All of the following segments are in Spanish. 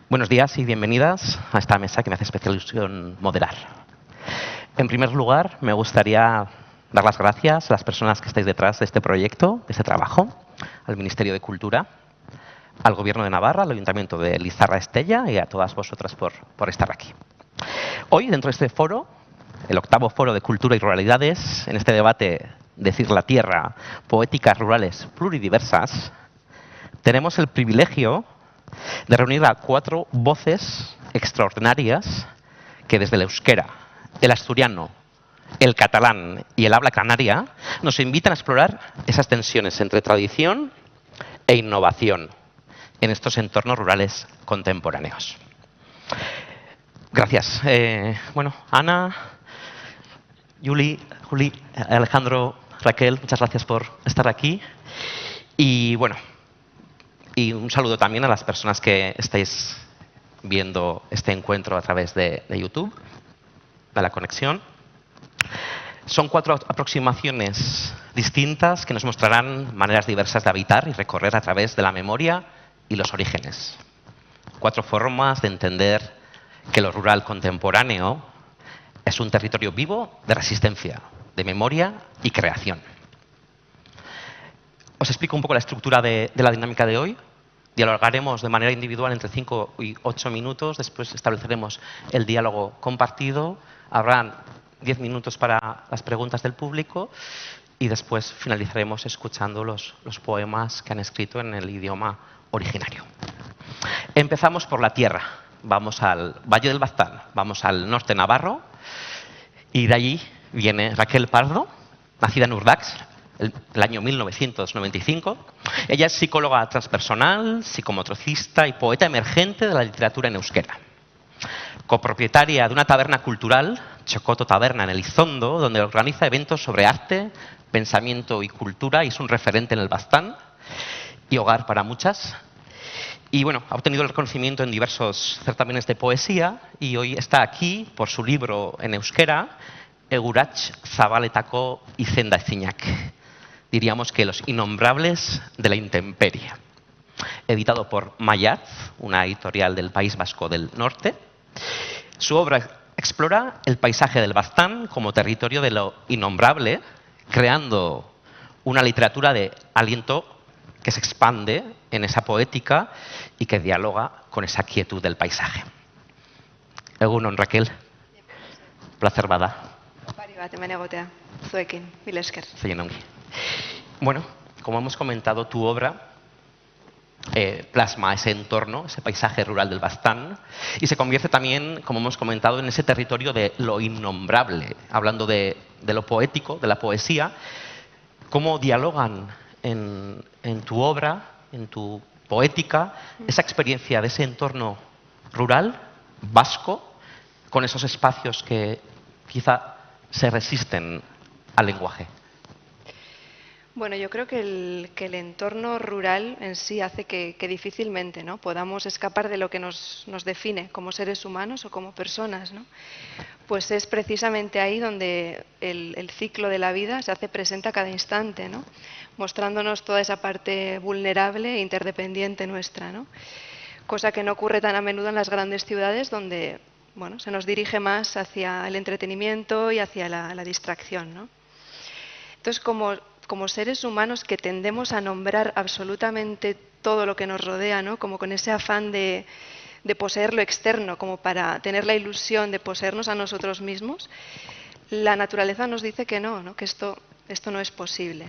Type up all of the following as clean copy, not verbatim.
Buenos días y bienvenidas a esta mesa que me hace especial ilusión moderar. En primer lugar, me gustaría dar las gracias a las personas que estáis detrás de este proyecto, de este trabajo, al Ministerio de Cultura, al Gobierno de Navarra, al Ayuntamiento de Lizarra Estella y a todas vosotras por estar aquí. Hoy, dentro de este foro, el 8º Foro de Cultura y Ruralidades, en este debate Decir la Tierra, poéticas rurales pluridiversas, tenemos el privilegio de reunir a 4 voces extraordinarias que desde el euskera, el asturiano, el catalán y el habla canaria nos invitan a explorar esas tensiones entre tradición e innovación en estos entornos rurales contemporáneos. Gracias. Ana, Juli, Alejandro, Raquel, muchas gracias por estar aquí. Y un saludo también a las personas que estáis viendo este encuentro a través de YouTube, de la conexión. Son 4 aproximaciones distintas que nos mostrarán maneras diversas de habitar y recorrer a través de la memoria y los orígenes. 4 formas de entender que lo rural contemporáneo es un territorio vivo de resistencia, de memoria y creación. Os explico un poco la estructura de la dinámica de hoy. Dialogaremos de manera individual entre 5 y 8 minutos. Después estableceremos el diálogo compartido. Habrán 10 minutos para las preguntas del público y después finalizaremos escuchando los poemas que han escrito en el idioma originario. Empezamos por la tierra. Vamos al Valle del Baztán, vamos al norte navarro y de allí viene Raquel Pardo, nacida en Urdax, el año 1995. Ella es psicóloga transpersonal, psicomotricista y poeta emergente de la literatura en euskera. Copropietaria de una taberna cultural, Chocoto Taberna, en Elizondo, donde organiza eventos sobre arte, pensamiento y cultura, y es un referente en el Baztán y hogar para muchas. Y ha obtenido el reconocimiento en diversos certámenes de poesía y hoy está aquí por su libro en euskera, Egurats Zabaletako Izenda Ezinak. Diríamos que Los innombrables de la intemperie. Editado por Mayaz, una editorial del País Vasco del Norte. Su obra explora el paisaje del Baztán como territorio de lo innombrable, creando una literatura de aliento que se expande en esa poética y que dialoga con esa quietud del paisaje. Egunon, Raquel. Placer bada. Como hemos comentado, tu obra plasma ese entorno, ese paisaje rural del Baztán, y se convierte también, como hemos comentado, en ese territorio de lo innombrable, hablando de lo poético, de la poesía. ¿Cómo dialogan en tu obra, en tu poética, esa experiencia de ese entorno rural, vasco, con esos espacios que quizá se resisten al lenguaje? Bueno, yo creo que el entorno rural en sí hace que difícilmente, ¿no?, podamos escapar de lo que nos define como seres humanos o como personas, ¿no? Pues es precisamente ahí donde el ciclo de la vida se hace presente a cada instante, ¿no?, mostrándonos toda esa parte vulnerable e interdependiente nuestra, ¿no?, cosa que no ocurre tan a menudo en las grandes ciudades donde se nos dirige más hacia el entretenimiento y hacia la distracción, ¿no? Entonces, como seres humanos que tendemos a nombrar absolutamente todo lo que nos rodea, ¿no?, como con ese afán de poseer lo externo, como para tener la ilusión de poseernos a nosotros mismos, la naturaleza nos dice que no, que esto no es posible.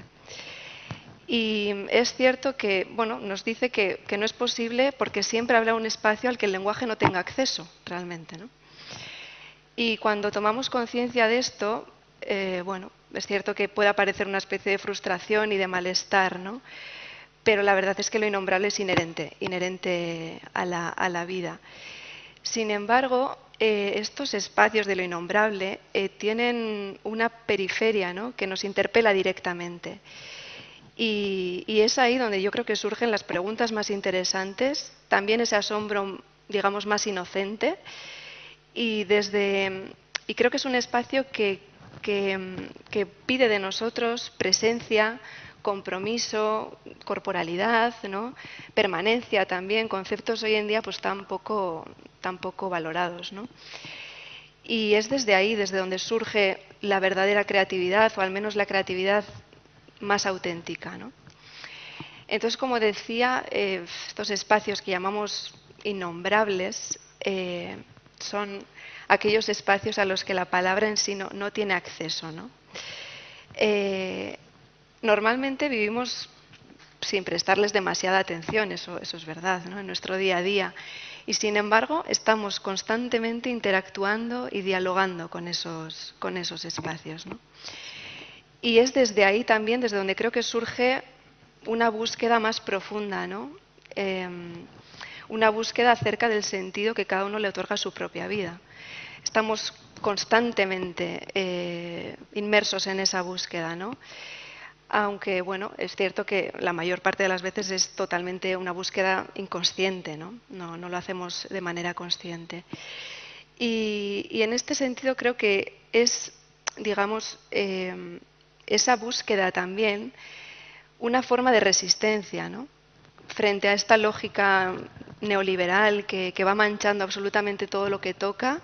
Y es cierto que nos dice que no es posible porque siempre habrá un espacio al que el lenguaje no tenga acceso realmente, ¿no? Y cuando tomamos conciencia de esto, es cierto que puede aparecer una especie de frustración y de malestar, ¿no?, pero la verdad es que lo innombrable es inherente a la vida. Sin embargo, estos espacios de lo innombrable tienen una periferia, ¿no?, que nos interpela directamente. Y es ahí donde yo creo que surgen las preguntas más interesantes, también ese asombro, digamos, más inocente, y creo que es un espacio que pide de nosotros presencia, compromiso, corporalidad, ¿no? Permanencia también, conceptos hoy en día pues tan poco valorados, ¿no? Y es desde ahí, desde donde surge la verdadera creatividad, o al menos la creatividad más auténtica, ¿no? Entonces, como decía, estos espacios que llamamos innombrables son aquellos espacios a los que la palabra en sí no tiene acceso, ¿no? Normalmente vivimos sin prestarles demasiada atención, eso es verdad, ¿no? En nuestro día a día. Y sin embargo, estamos constantemente interactuando y dialogando con esos espacios, ¿no? Y es desde ahí también, desde donde creo que surge una búsqueda más profunda, ¿no? Una búsqueda acerca del sentido que cada uno le otorga a su propia vida. Estamos constantemente inmersos en esa búsqueda, ¿no? Aunque, bueno, es cierto que la mayor parte de las veces es totalmente una búsqueda inconsciente, ¿no? No lo hacemos de manera consciente. Y en este sentido creo que es, digamos, esa búsqueda también una forma de resistencia, ¿no? Frente a esta lógica neoliberal que va manchando absolutamente todo lo que toca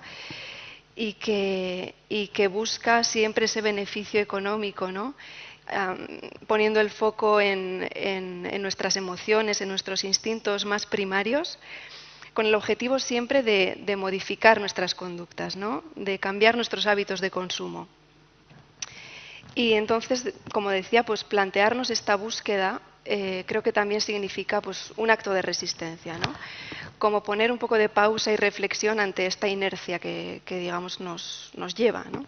y que busca siempre ese beneficio económico, ¿no? Poniendo el foco en nuestras emociones, en nuestros instintos más primarios, con el objetivo siempre de modificar nuestras conductas, ¿no? De cambiar nuestros hábitos de consumo. Y entonces, como decía, pues plantearnos esta búsqueda creo que también significa pues, un acto de resistencia, ¿no? Como poner un poco de pausa y reflexión ante esta inercia que digamos, nos lleva, ¿no?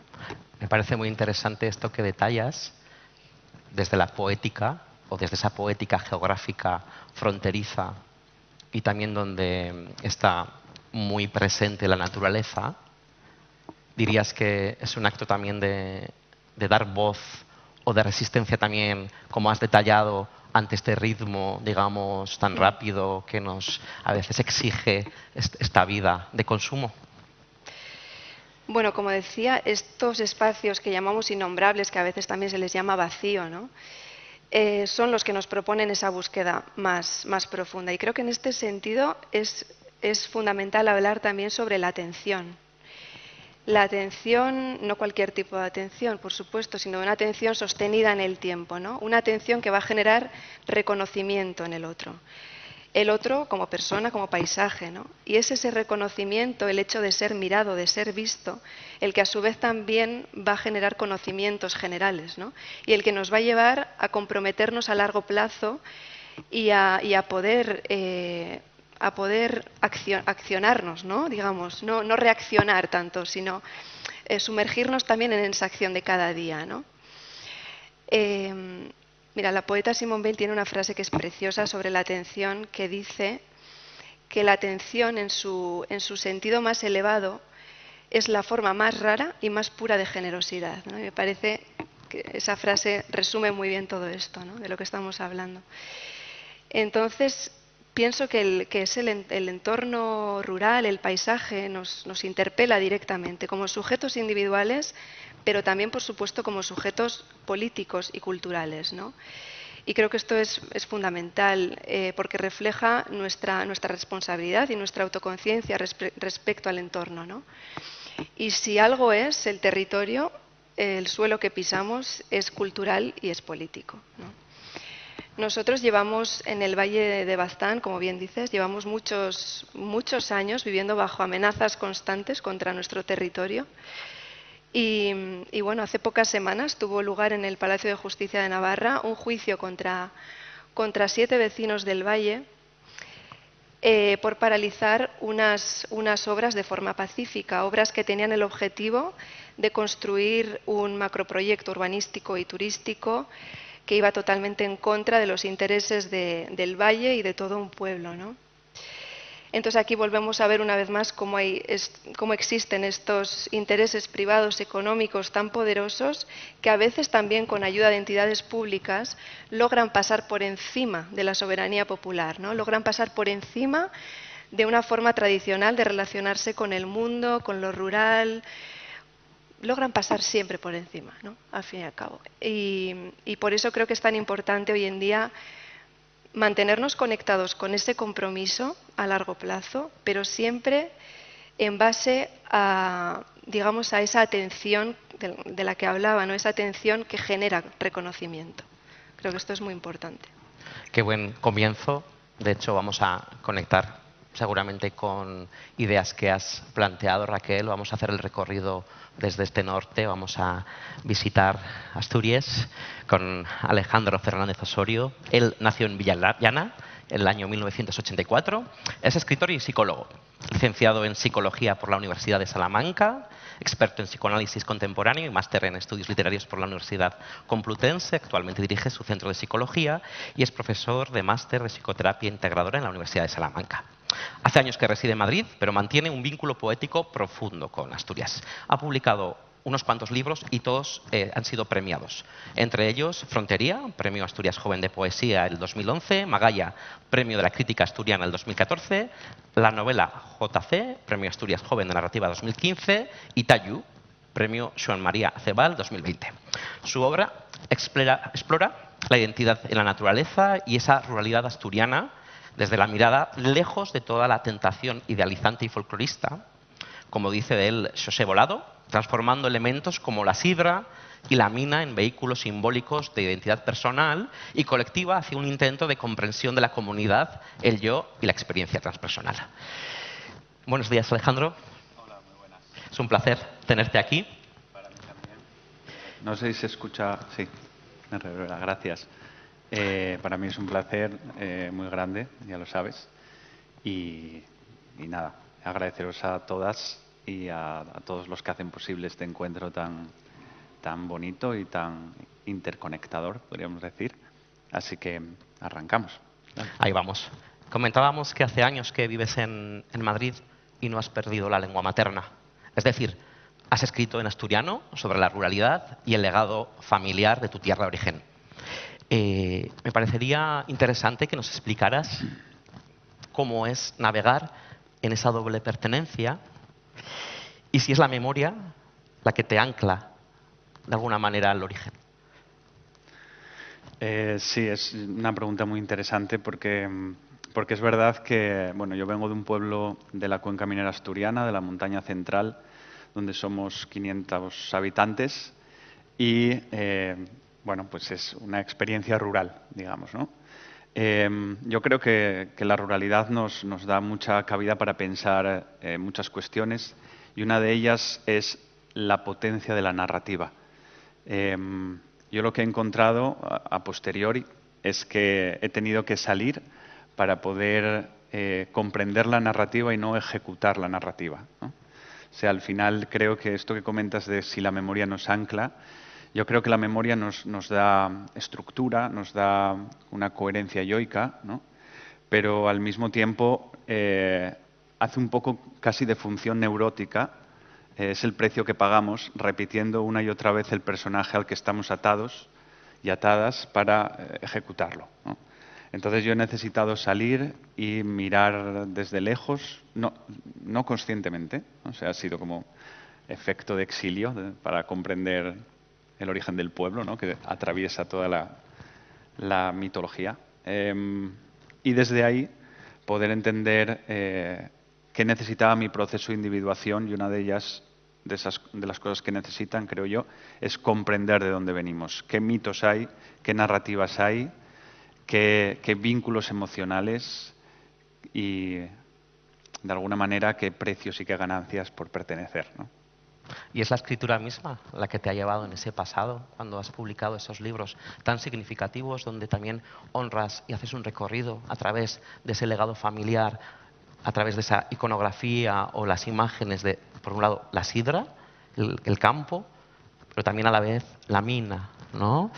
Me parece muy interesante esto que detallas desde la poética, o desde esa poética geográfica fronteriza, y también donde está muy presente la naturaleza. ¿Dirías que es un acto también de dar voz o de resistencia también, como has detallado, ante este ritmo, digamos, tan rápido que nos a veces exige esta vida de consumo? Bueno, como decía, estos espacios que llamamos innombrables, que a veces también se les llama vacío, ¿no? Son los que nos proponen esa búsqueda más profunda. Y creo que en este sentido es fundamental hablar también sobre la atención. La atención, no cualquier tipo de atención, por supuesto, sino una atención sostenida en el tiempo, ¿no? Una atención que va a generar reconocimiento en el otro como persona, como paisaje, ¿no? Y es ese reconocimiento, el hecho de ser mirado, de ser visto, el que a su vez también va a generar conocimientos generales, ¿no? Y el que nos va a llevar a comprometernos a largo plazo y a poder accionarnos, ¿no? Digamos, no reaccionar tanto, sino sumergirnos también en esa acción de cada día, ¿no? Mira, la poeta Simone Weil tiene una frase que es preciosa sobre la atención, que dice que la atención en su sentido más elevado es la forma más rara y más pura de generosidad, ¿no? Y me parece que esa frase resume muy bien todo esto, ¿no? De lo que estamos hablando. Entonces, pienso que es el entorno rural, el paisaje, nos interpela directamente como sujetos individuales, pero también, por supuesto, como sujetos políticos y culturales, ¿no? Y creo que esto es fundamental porque refleja nuestra responsabilidad y nuestra autoconciencia respecto al entorno, ¿no? Y si algo es el territorio, el suelo que pisamos es cultural y es político, ¿no? Nosotros llevamos en el Valle de Baztán, como bien dices, llevamos muchos años viviendo bajo amenazas constantes contra nuestro territorio. Y bueno, hace pocas semanas tuvo lugar en el Palacio de Justicia de Navarra un juicio contra 7 vecinos del Valle por paralizar unas obras de forma pacífica, obras que tenían el objetivo de construir un macroproyecto urbanístico y turístico que iba totalmente en contra de los intereses del valle y de todo un pueblo, ¿no? Entonces aquí volvemos a ver una vez más cómo existen estos intereses privados económicos tan poderosos que a veces también con ayuda de entidades públicas logran pasar por encima de la soberanía popular, ¿no? Logran pasar por encima de una forma tradicional de relacionarse con el mundo, con lo rural, logran pasar siempre por encima, ¿no? Al fin y al cabo. Y por eso creo que es tan importante hoy en día mantenernos conectados con ese compromiso a largo plazo, pero siempre en base a, digamos, a esa atención de la que hablaba, ¿no? Esa atención que genera reconocimiento. Creo que esto es muy importante. Qué buen comienzo. De hecho, vamos a conectar seguramente con ideas que has planteado, Raquel. Vamos a hacer el recorrido desde este norte. Vamos a visitar Asturias con Alejandro Fernández Osorio. Él nació en Villallana en el año 1984. Es escritor y psicólogo, licenciado en Psicología por la Universidad de Salamanca, experto en psicoanálisis contemporáneo y máster en estudios literarios por la Universidad Complutense. Actualmente dirige su centro de psicología y es profesor de máster de psicoterapia integradora en la Universidad de Salamanca. Hace años que reside en Madrid, pero mantiene un vínculo poético profundo con Asturias. Ha publicado unos cuantos libros y todos han sido premiados. Entre ellos, Frontería, Premio Asturias Joven de Poesía el 2011, Magalla, Premio de la Crítica Asturiana el 2014, la novela JC, Premio Asturias Joven de Narrativa 2015 y Tayu, Premio Joan María Cebal 2020. Su obra explora la identidad en la naturaleza y esa ruralidad asturiana desde la mirada lejos de toda la tentación idealizante y folclorista, como dice de él Xosé Volado, transformando elementos como la sidra y la mina en vehículos simbólicos de identidad personal y colectiva hacia un intento de comprensión de la comunidad, el yo y la experiencia transpersonal. Buenos días, Alejandro. Hola, muy buenas. Es un placer tenerte aquí. Para mí también. No sé si se escucha. Sí, me revela, gracias. Para mí es un placer muy grande, ya lo sabes. Y nada, agradeceros a todas y a todos los que hacen posible este encuentro tan bonito y tan interconectador, podríamos decir. Así que arrancamos. Ahí vamos. Comentábamos que hace años que vives en Madrid y no has perdido la lengua materna. Es decir, has escrito en asturiano sobre la ruralidad y el legado familiar de tu tierra de origen. Me parecería interesante que nos explicaras cómo es navegar en esa doble pertenencia y si es la memoria la que te ancla de alguna manera al origen. Sí, es una pregunta muy interesante porque es verdad que, bueno, yo vengo de un pueblo de la cuenca minera asturiana, de la montaña central, donde somos 500 habitantes y, bueno, pues es una experiencia rural, digamos, ¿no? Yo creo que la ruralidad nos da mucha cabida para pensar muchas cuestiones y una de ellas es la potencia de la narrativa. Yo lo que he encontrado a posteriori es que he tenido que salir para poder comprender la narrativa y no ejecutar la narrativa, ¿no? O sea, al final creo que esto que comentas de si la memoria nos ancla, yo creo que la memoria nos da estructura, nos da una coherencia yoica, ¿no? Pero al mismo tiempo hace un poco casi de función neurótica. Es el precio que pagamos repitiendo una y otra vez el personaje al que estamos atados y atadas para ejecutarlo, ¿no? Entonces yo he necesitado salir y mirar desde lejos, no conscientemente, ¿no? O sea, ha sido como efecto de exilio para comprender el origen del pueblo, ¿no? Que atraviesa toda la mitología. Y desde ahí poder entender qué necesitaba mi proceso de individuación, y una de ellas, de las cosas que necesitan, creo yo, es comprender de dónde venimos, qué mitos hay, qué narrativas hay, qué vínculos emocionales y, de alguna manera, qué precios y qué ganancias por pertenecer, ¿no? Y es la escritura misma la que te ha llevado en ese pasado, cuando has publicado esos libros tan significativos, donde también honras y haces un recorrido a través de ese legado familiar, a través de esa iconografía o las imágenes de, por un lado, la sidra, el campo, pero también a la vez la mina, ¿no?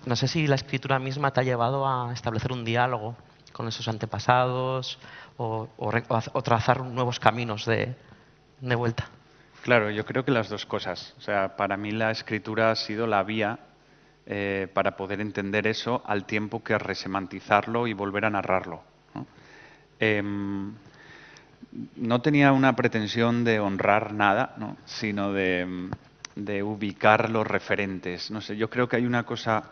No sé si la escritura misma te ha llevado a establecer un diálogo con esos antepasados o trazar nuevos caminos de vuelta. Claro, yo creo que las dos cosas. O sea, para mí la escritura ha sido la vía para poder entender eso al tiempo que resemantizarlo y volver a narrarlo, ¿no? No tenía una pretensión de honrar nada, ¿no? Sino de de ubicar los referentes. No sé, yo creo que hay una cosa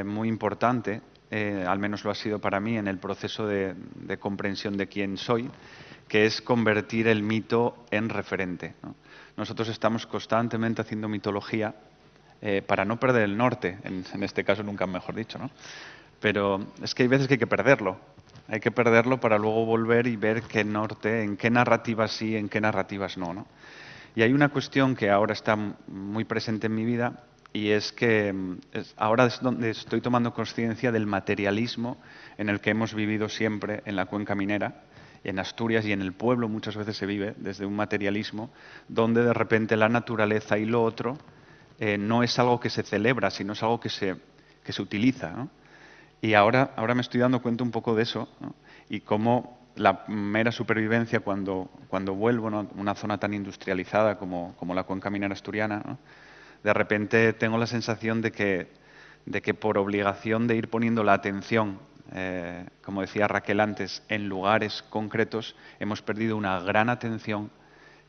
muy importante, al menos lo ha sido para mí en el proceso de comprensión de quién soy, que es convertir el mito en referente, ¿no? Nosotros estamos constantemente haciendo mitología para no perder el norte, en este caso nunca mejor dicho, ¿no? Pero es que hay veces que hay que perderlo. Hay que perderlo para luego volver y ver qué norte, en qué narrativas sí, en qué narrativas no, ¿no? Y hay una cuestión que ahora está muy presente en mi vida y es que ahora es donde estoy tomando conciencia del materialismo en el que hemos vivido siempre en la cuenca minera, en Asturias y en el pueblo muchas veces se vive desde un materialismo donde de repente la naturaleza y lo otro no es algo que se celebra, sino es algo que se utiliza, ¿no? Y ahora me estoy dando cuenta un poco de eso, ¿no? Y cómo la mera supervivencia cuando vuelvo, ¿no?, a una zona tan industrializada como la cuenca minera asturiana, ¿no?, de repente tengo la sensación de que por obligación de ir poniendo la atención, como decía Raquel antes, en lugares concretos, hemos perdido una gran atención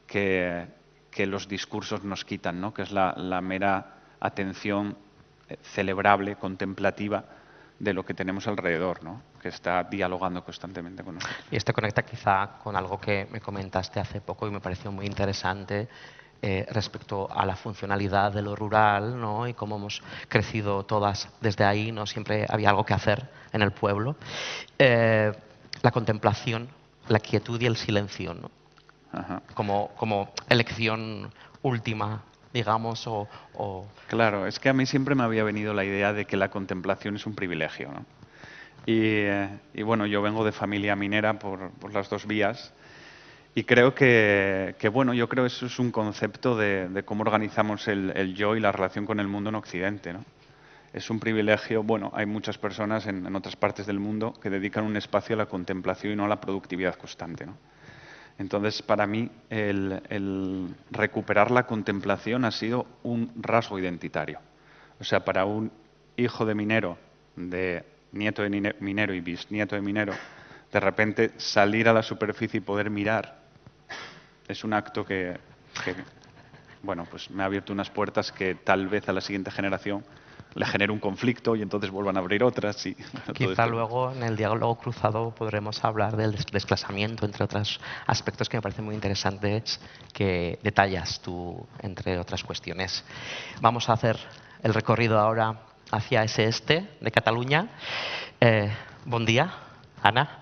que los discursos nos quitan, ¿no?, que es la mera atención celebrable, contemplativa, de lo que tenemos alrededor, ¿no?, que está dialogando constantemente con nosotros. Y esto conecta quizá con algo que me comentaste hace poco y me pareció muy interesante respecto a la funcionalidad de lo rural, ¿no?, y cómo hemos crecido todas desde ahí, ¿no? Siempre había algo que hacer en el pueblo. La contemplación, la quietud y el silencio, ¿no? Ajá. Como elección última, digamos, Claro, es que a mí siempre me había venido la idea de que la contemplación es un privilegio, ¿no? Y bueno, yo vengo de familia minera por las dos vías y creo que bueno, yo creo que eso es un concepto de cómo organizamos el yo y la relación con el mundo en Occidente, ¿no? Es un privilegio, bueno, hay muchas personas en otras partes del mundo que dedican un espacio a la contemplación y no a la productividad constante, ¿no? Entonces, para mí, el recuperar la contemplación ha sido un rasgo identitario. O sea, para un hijo de minero, de nieto de minero y bisnieto de minero, de repente salir a la superficie y poder mirar es un acto que bueno, pues me ha abierto unas puertas que tal vez a la siguiente generación le genere un conflicto y entonces vuelvan a abrir otras. Y quizá luego en el diálogo cruzado podremos hablar del desplazamiento, entre otros aspectos que me parecen muy interesantes que detallas tú, entre otras cuestiones. Vamos a hacer el recorrido ahora hacia ese este de Cataluña. Buen día, Ana.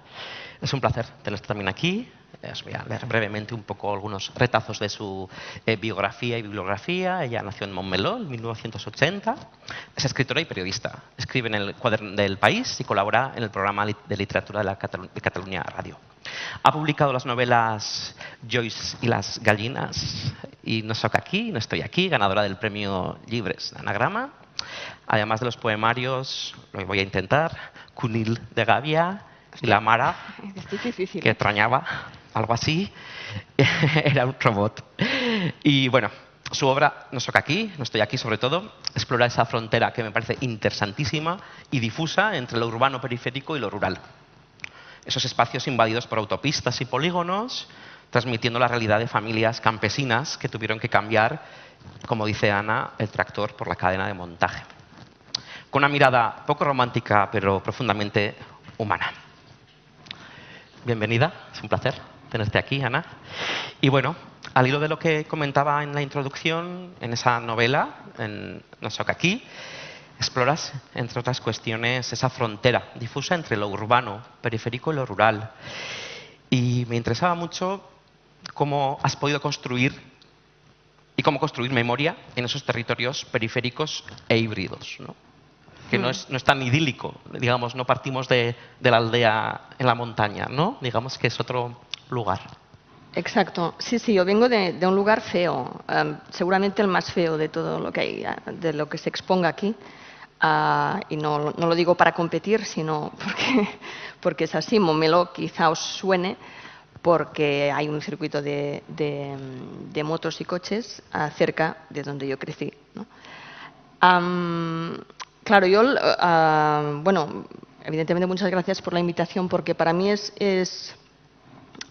Es un placer tenerte también aquí. Os voy a leer brevemente un poco algunos retazos de su biografía y bibliografía. Ella nació en Montmeló en 1980. Es escritora y periodista. Escribe en el Cuaderno del País y colabora en el programa de literatura de Cataluña Radio. Ha publicado las novelas Joyce y las gallinas y No soc aquí, no estoy aquí, ganadora del premio Llibres de Anagrama. Además de los poemarios, lo voy a intentar, Cunil de Gavia y La Mara, que extrañaba, algo así, era un robot. Y bueno, su obra, No soc aquí, no estoy aquí sobre todo, explora esa frontera que me parece interesantísima y difusa entre lo urbano periférico y lo rural. Esos espacios invadidos por autopistas y polígonos, transmitiendo la realidad de familias campesinas que tuvieron que cambiar, como dice Ana, el tractor por la cadena de montaje. Con una mirada poco romántica, pero profundamente humana. Bienvenida, es un placer tenerte aquí, Ana. Y bueno, al hilo de lo que comentaba en la introducción, en esa novela, en No soc aquí, exploras, entre otras cuestiones, esa frontera difusa entre lo urbano, periférico y lo rural. Y me interesaba mucho cómo has podido construir y cómo construir memoria en esos territorios periféricos e híbridos, ¿no? Que no es tan idílico, digamos, no partimos de la aldea en la montaña, ¿no? Digamos que es otro lugar. Exacto. Sí, yo vengo de un lugar feo, seguramente el más feo de todo lo que hay, de lo que se exponga aquí. Y no lo digo para competir, sino porque es así. Montmeló quizá os suene porque hay un circuito de motos y coches cerca de donde yo crecí, ¿no? Claro, yo, bueno, evidentemente muchas gracias por la invitación porque para mí es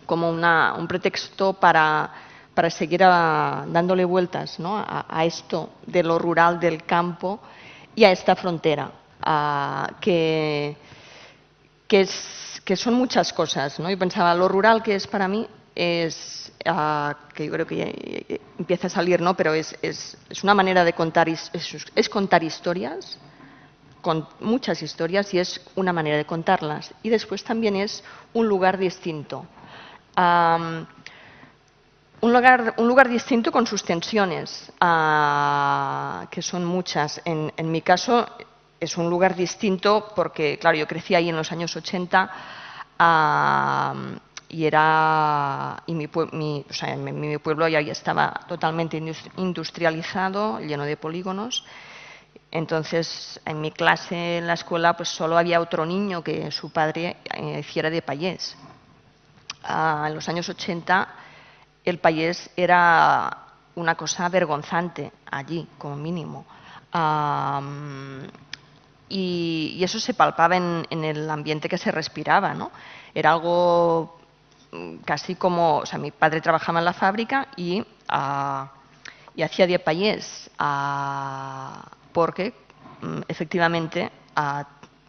como un pretexto para para seguir dándole vueltas, ¿no? a esto de lo rural, del campo y a esta frontera, que son muchas cosas, ¿no? Yo pensaba, lo rural que es para mí es, que yo creo que ya empieza a salir, ¿no? Pero es una manera de contar, es contar historias, con muchas historias, y es una manera de contarlas. Y después también es un lugar distinto. Un lugar distinto con sus tensiones, que son muchas. En mi caso es un lugar distinto porque, claro, yo crecí ahí en los años 80 y mi pueblo ya estaba totalmente industrializado, lleno de polígonos. Entonces, en mi clase, en la escuela, pues solo había otro niño que su padre hiciera de payés. En los años 80 el payés era una cosa vergonzante allí, como mínimo. Y eso se palpaba en el ambiente que se respiraba, ¿no? Era algo casi como, o sea, mi padre trabajaba en la fábrica y hacía de payés, porque efectivamente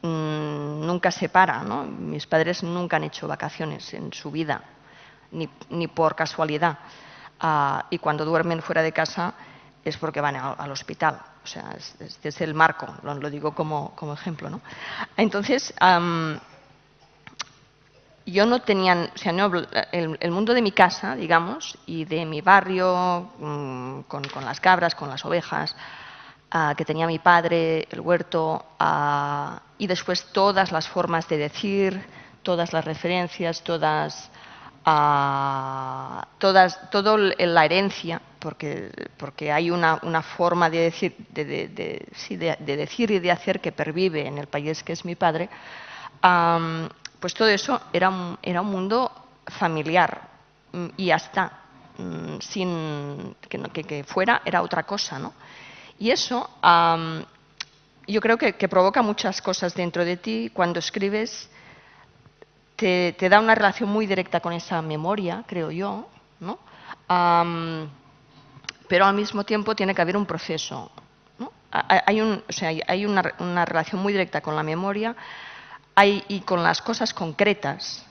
nunca se para, ¿no? Mis padres nunca han hecho vacaciones en su vida, ni por casualidad. Y cuando duermen fuera de casa es porque van al hospital. O sea, este es el marco, lo digo como ejemplo, ¿no? Entonces, yo no tenía, o sea, el mundo de mi casa, digamos, y de mi barrio, con las cabras, con las ovejas, que tenía mi padre, el huerto, y después todas las formas de decir, todas las referencias, toda la herencia, porque hay una forma de decir, de decir y de hacer que pervive en el país que es mi padre. Pues todo eso era un mundo familiar, y ya está, sin que fuera era otra cosa, ¿no? Y eso yo creo que provoca muchas cosas dentro de ti. Cuando escribes te da una relación muy directa con esa memoria, creo yo, ¿no? Pero al mismo tiempo tiene que haber un proceso, ¿no? Hay una relación muy directa con la memoria y con las cosas concretas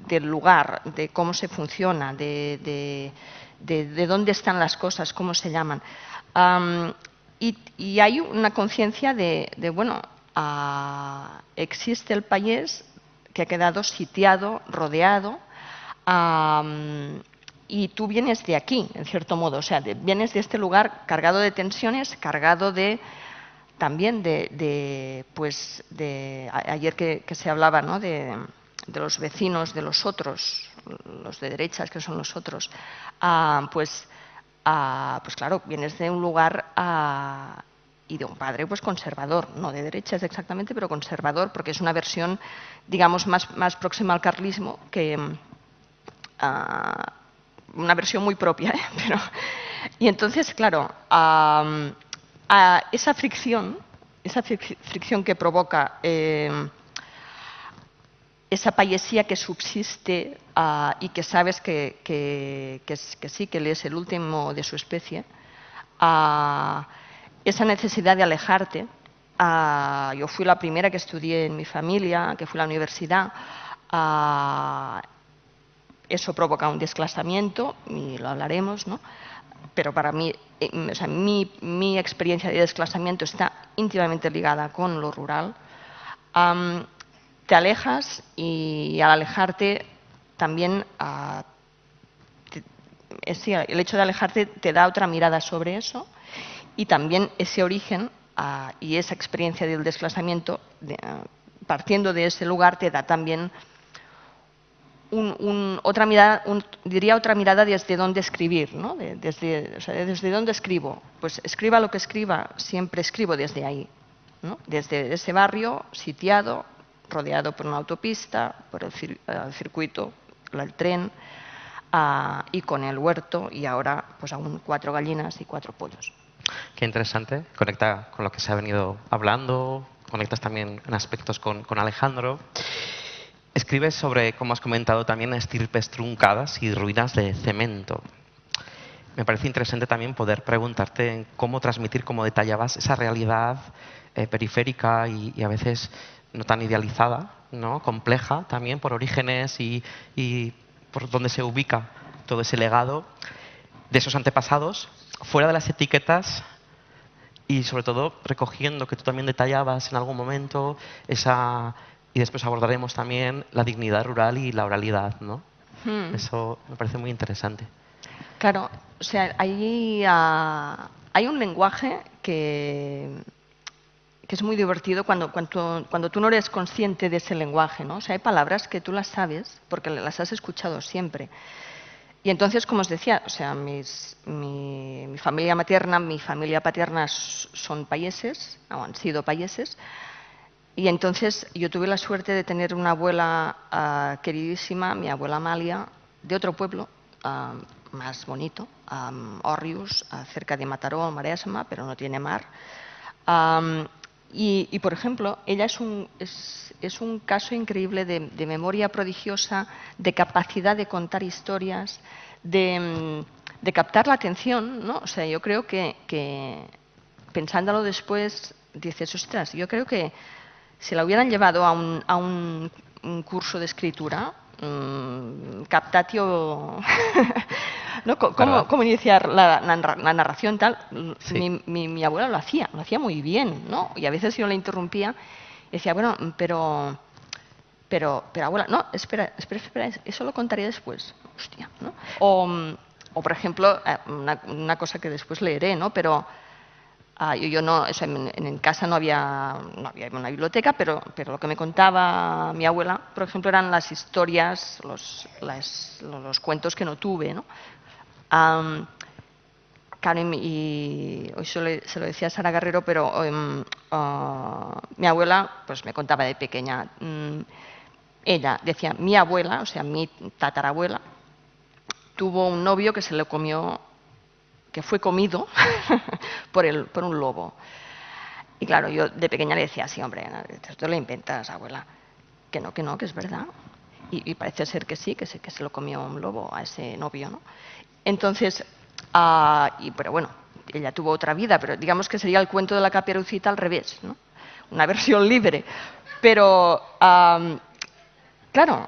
del lugar, de cómo se funciona, de dónde están las cosas, cómo se llaman. Y hay una conciencia de bueno, existe el país que ha quedado sitiado, rodeado, y tú vienes de aquí, en cierto modo. O sea, vienes de este lugar cargado de tensiones, cargado también ayer que se hablaba, ¿no? de los vecinos, de los otros, los de derechas, que son los otros. Pues claro, vienes de un lugar y de un padre pues conservador, no de derechas exactamente, pero conservador, porque es una versión, digamos, más próxima al carlismo, que una versión muy propia, ¿eh? Y entonces, claro, esa fricción que provoca esa payesía que subsiste y que sabes que sí, que él es el último de su especie, esa necesidad de alejarte. Yo fui la primera que estudié en mi familia, que fui a la universidad. Eso provoca un desclasamiento, y lo hablaremos, ¿no? Pero para mí, o sea, mi experiencia de desclasamiento está íntimamente ligada con lo rural. Te alejas y al alejarte también el hecho de alejarte te da otra mirada sobre eso, y también ese origen y esa experiencia del desplazamiento, partiendo de ese lugar, te da también otra mirada, diría otra mirada desde dónde escribir, ¿no? Desde dónde escribo. Pues escriba lo que escriba, siempre escribo desde ahí, ¿no? Desde ese barrio sitiado, rodeado por una autopista, por el circuito, el tren, y con el huerto, y ahora pues aún 4 gallinas y 4 pollos. Qué interesante, conecta con lo que se ha venido hablando, conectas también en aspectos con Alejandro. escribes sobre, como has comentado también, estirpes truncadas y ruinas de cemento. Me parece interesante también poder preguntarte cómo transmitir, cómo detallabas esa realidad periférica y a veces no tan idealizada, ¿no? Compleja también por orígenes y por dónde se ubica todo ese legado de esos antepasados, fuera de las etiquetas y sobre todo recogiendo que tú también detallabas en algún momento esa... Y después abordaremos también la dignidad rural y la oralidad, ¿no? Eso me parece muy interesante. Claro, o sea, hay un lenguaje que es muy divertido cuando tú no eres consciente de ese lenguaje, ¿no? O sea, hay palabras que tú las sabes porque las has escuchado siempre. Y entonces, como os decía, o sea, mi familia materna, mi familia paterna son payeses, o han sido payeses, y entonces yo tuve la suerte de tener una abuela queridísima, mi abuela Amalia, de otro pueblo más bonito, Òrrius, cerca de Mataró, Maresma, pero no tiene mar. Y, por ejemplo, ella es un caso increíble de memoria prodigiosa, de capacidad de contar historias, de captar la atención, ¿no? O sea, yo creo que pensándolo después, dices, ostras, yo creo que si la hubieran llevado a un curso de escritura, captatio, ¿no? ¿Cómo iniciar la narración tal? Sí. Mi abuela lo hacía muy bien, ¿no? Y a veces yo la interrumpía y decía, bueno, pero abuela, no, espera, eso lo contaré después. Hostia, ¿no? O por ejemplo, una cosa que después leeré, ¿no? Pero yo no, o sea, en casa no había una biblioteca, pero lo que me contaba mi abuela, por ejemplo, eran las historias, los cuentos que no tuve, ¿no? Claro, y hoy se lo decía a Sara Guerrero, pero mi abuela pues me contaba de pequeña. Ella decía, mi abuela, o sea, mi tatarabuela, tuvo un novio que se le comió, que fue comido por un lobo. Y claro, yo de pequeña le decía, sí, hombre, esto lo inventas, abuela. Que no, que es verdad. Y parece ser que sí, que se lo comió un lobo a ese novio, ¿no? Entonces, pero bueno, ella tuvo otra vida, pero digamos que sería el cuento de la Caperucita al revés, ¿no? Una versión libre. Pero, claro,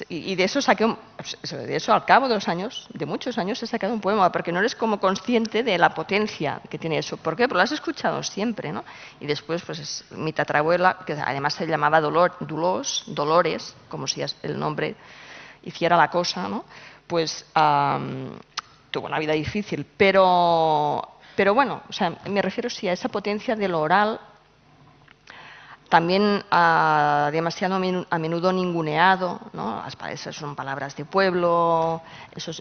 y de eso saqué de eso al cabo de muchos años he sacado un poema, porque no eres como consciente de la potencia que tiene eso. ¿Por qué? Porque lo has escuchado siempre, ¿no? Y después, pues mi tatarabuela, que además se llamaba Dolores, como si el nombre hiciera la cosa, ¿no? Pues tuvo una vida difícil, pero bueno, o sea, me refiero sí a esa potencia de lo oral, también demasiado a menudo ninguneado, ¿no? Esas son palabras de pueblo,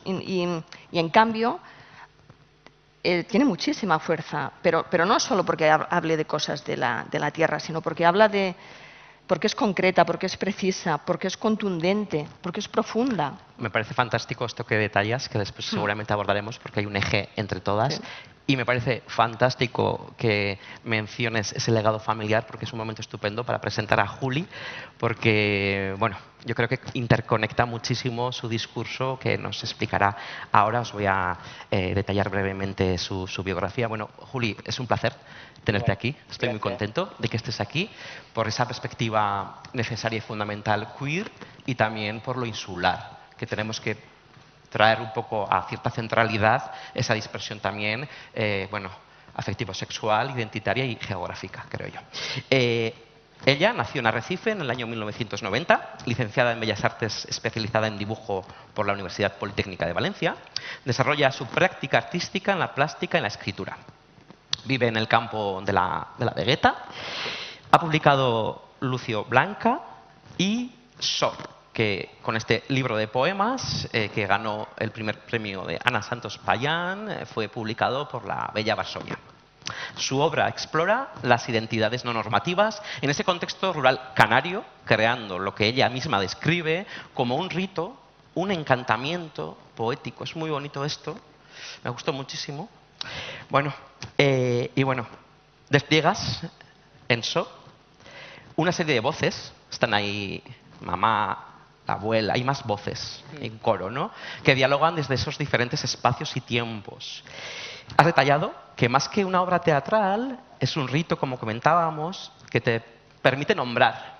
y en cambio tiene muchísima fuerza, pero no solo porque hable de cosas de la tierra, sino porque porque es concreta, porque es precisa, porque es contundente, porque es profunda. Me parece fantástico esto que detallas, que después seguramente abordaremos porque hay un eje entre todas. Sí. Y me parece fantástico que menciones ese legado familiar porque es un momento estupendo para presentar a Juli, porque, bueno, yo creo que interconecta muchísimo su discurso que nos explicará ahora. Os voy a detallar brevemente su biografía. Bueno, Juli, es un placer tenerte aquí. Estoy muy contento de que estés aquí por esa perspectiva necesaria y fundamental queer y también por lo insular, que tenemos que traer un poco a cierta centralidad esa dispersión también, bueno, afectivo-sexual, identitaria y geográfica, creo yo. Ella nació en Arrecife en el año 1990, licenciada en Bellas Artes especializada en dibujo por la Universidad Politécnica de Valencia. Desarrolla su práctica artística en la plástica y en la escritura. Vive en el campo de la Vegueta. Ha publicado Lucio Blanca y So, que con este libro de poemas que ganó el primer premio de Ana Santos Payán, fue publicado por la Bella Varsovia. Su obra explora las identidades no normativas en ese contexto rural canario, creando lo que ella misma describe como un rito, un encantamiento poético. Es muy bonito esto, me gustó muchísimo. Bueno, y bueno, despliegas en So una serie de voces, están ahí mamá, la abuela, hay más voces en coro, ¿no? Que dialogan desde esos diferentes espacios y tiempos. Has detallado que más que una obra teatral, es un rito, como comentábamos, que te permite nombrar.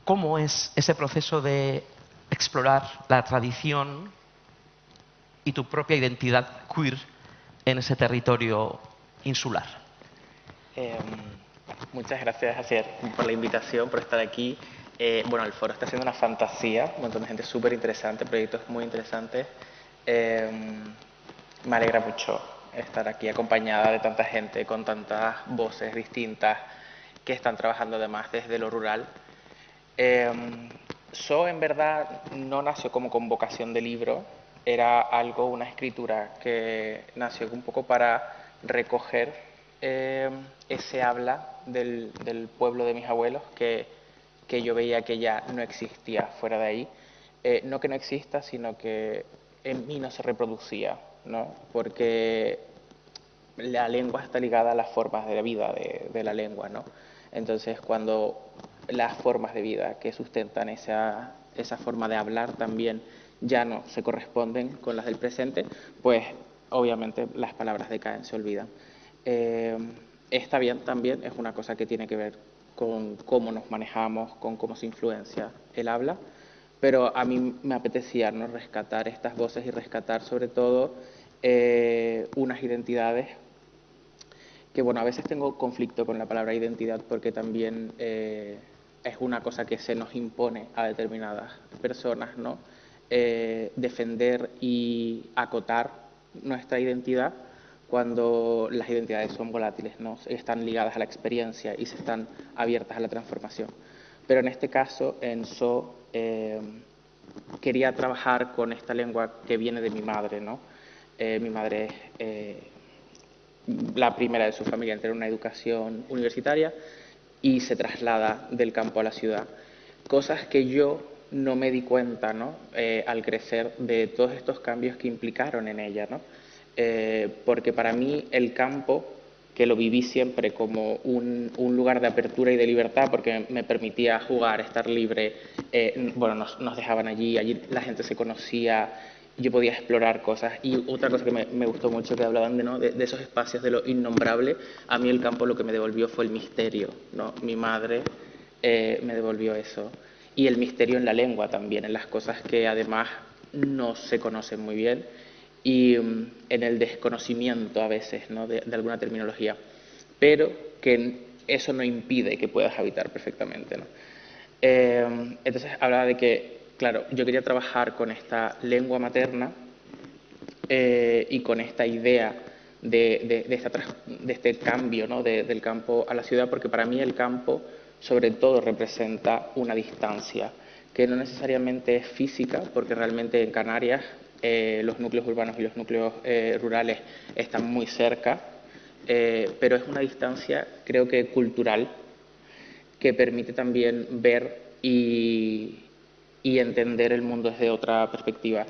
¿Cómo es ese proceso de explorar la tradición y tu propia identidad queer en ese territorio insular? Muchas gracias, Asier, por la invitación, por estar aquí. Bueno, el foro está siendo una fantasía, un montón de gente súper interesante, proyectos muy interesantes. Me alegra mucho estar aquí acompañada de tanta gente, con tantas voces distintas que están trabajando además desde lo rural. En verdad no nació como con vocación de libro, era algo, una escritura que nació un poco para recoger ese habla del pueblo de mis abuelos que yo veía que ya no existía fuera de ahí. No que no exista, sino que en mí no se reproducía, ¿no? Porque la lengua está ligada a las formas de la vida de la lengua, ¿no? Entonces, cuando las formas de vida que sustentan esa forma de hablar también ya no se corresponden con las del presente, pues obviamente las palabras decaen, se olvidan. Está bien también, es una cosa que tiene que ver con cómo nos manejamos, con cómo se influencia el habla, pero a mí me apetecía, ¿no?, rescatar estas voces y rescatar sobre todo unas identidades que, bueno, a veces tengo conflicto con la palabra identidad porque también es una cosa que se nos impone a determinadas personas, ¿no? Defender y acotar nuestra identidad cuando las identidades son volátiles, ¿no? Están ligadas a la experiencia y se están abiertas a la transformación. Pero en este caso, en So, quería trabajar con esta lengua que viene de mi madre, ¿no? Mi madre es la primera de su familia en tener una educación universitaria y se traslada del campo a la ciudad. Cosas que yo no me di cuenta, ¿no?, al crecer, de todos estos cambios que implicaron en ella, ¿no? Porque para mí el campo, que lo viví siempre como un lugar de apertura y de libertad, porque me permitía jugar, estar libre, bueno, nos dejaban allí la gente se conocía, yo podía explorar cosas. Y otra cosa que me gustó mucho, que hablaban de, ¿no?, de esos espacios de lo innombrable, a mí el campo lo que me devolvió fue el misterio, ¿no? Mi madre me devolvió eso. Y el misterio en la lengua también, en las cosas que además no se conocen muy bien y en el desconocimiento a veces, ¿no?, de alguna terminología, pero que eso no impide que puedas habitar perfectamente, ¿no? Entonces hablaba de que, claro, yo quería trabajar con esta lengua materna y con esta idea de este cambio, ¿no?, del campo a la ciudad, porque para mí el campo sobre todo representa una distancia que no necesariamente es física, porque realmente en Canarias los núcleos urbanos y los núcleos rurales están muy cerca, pero es una distancia, creo que cultural, que permite también ver y entender el mundo desde otra perspectiva.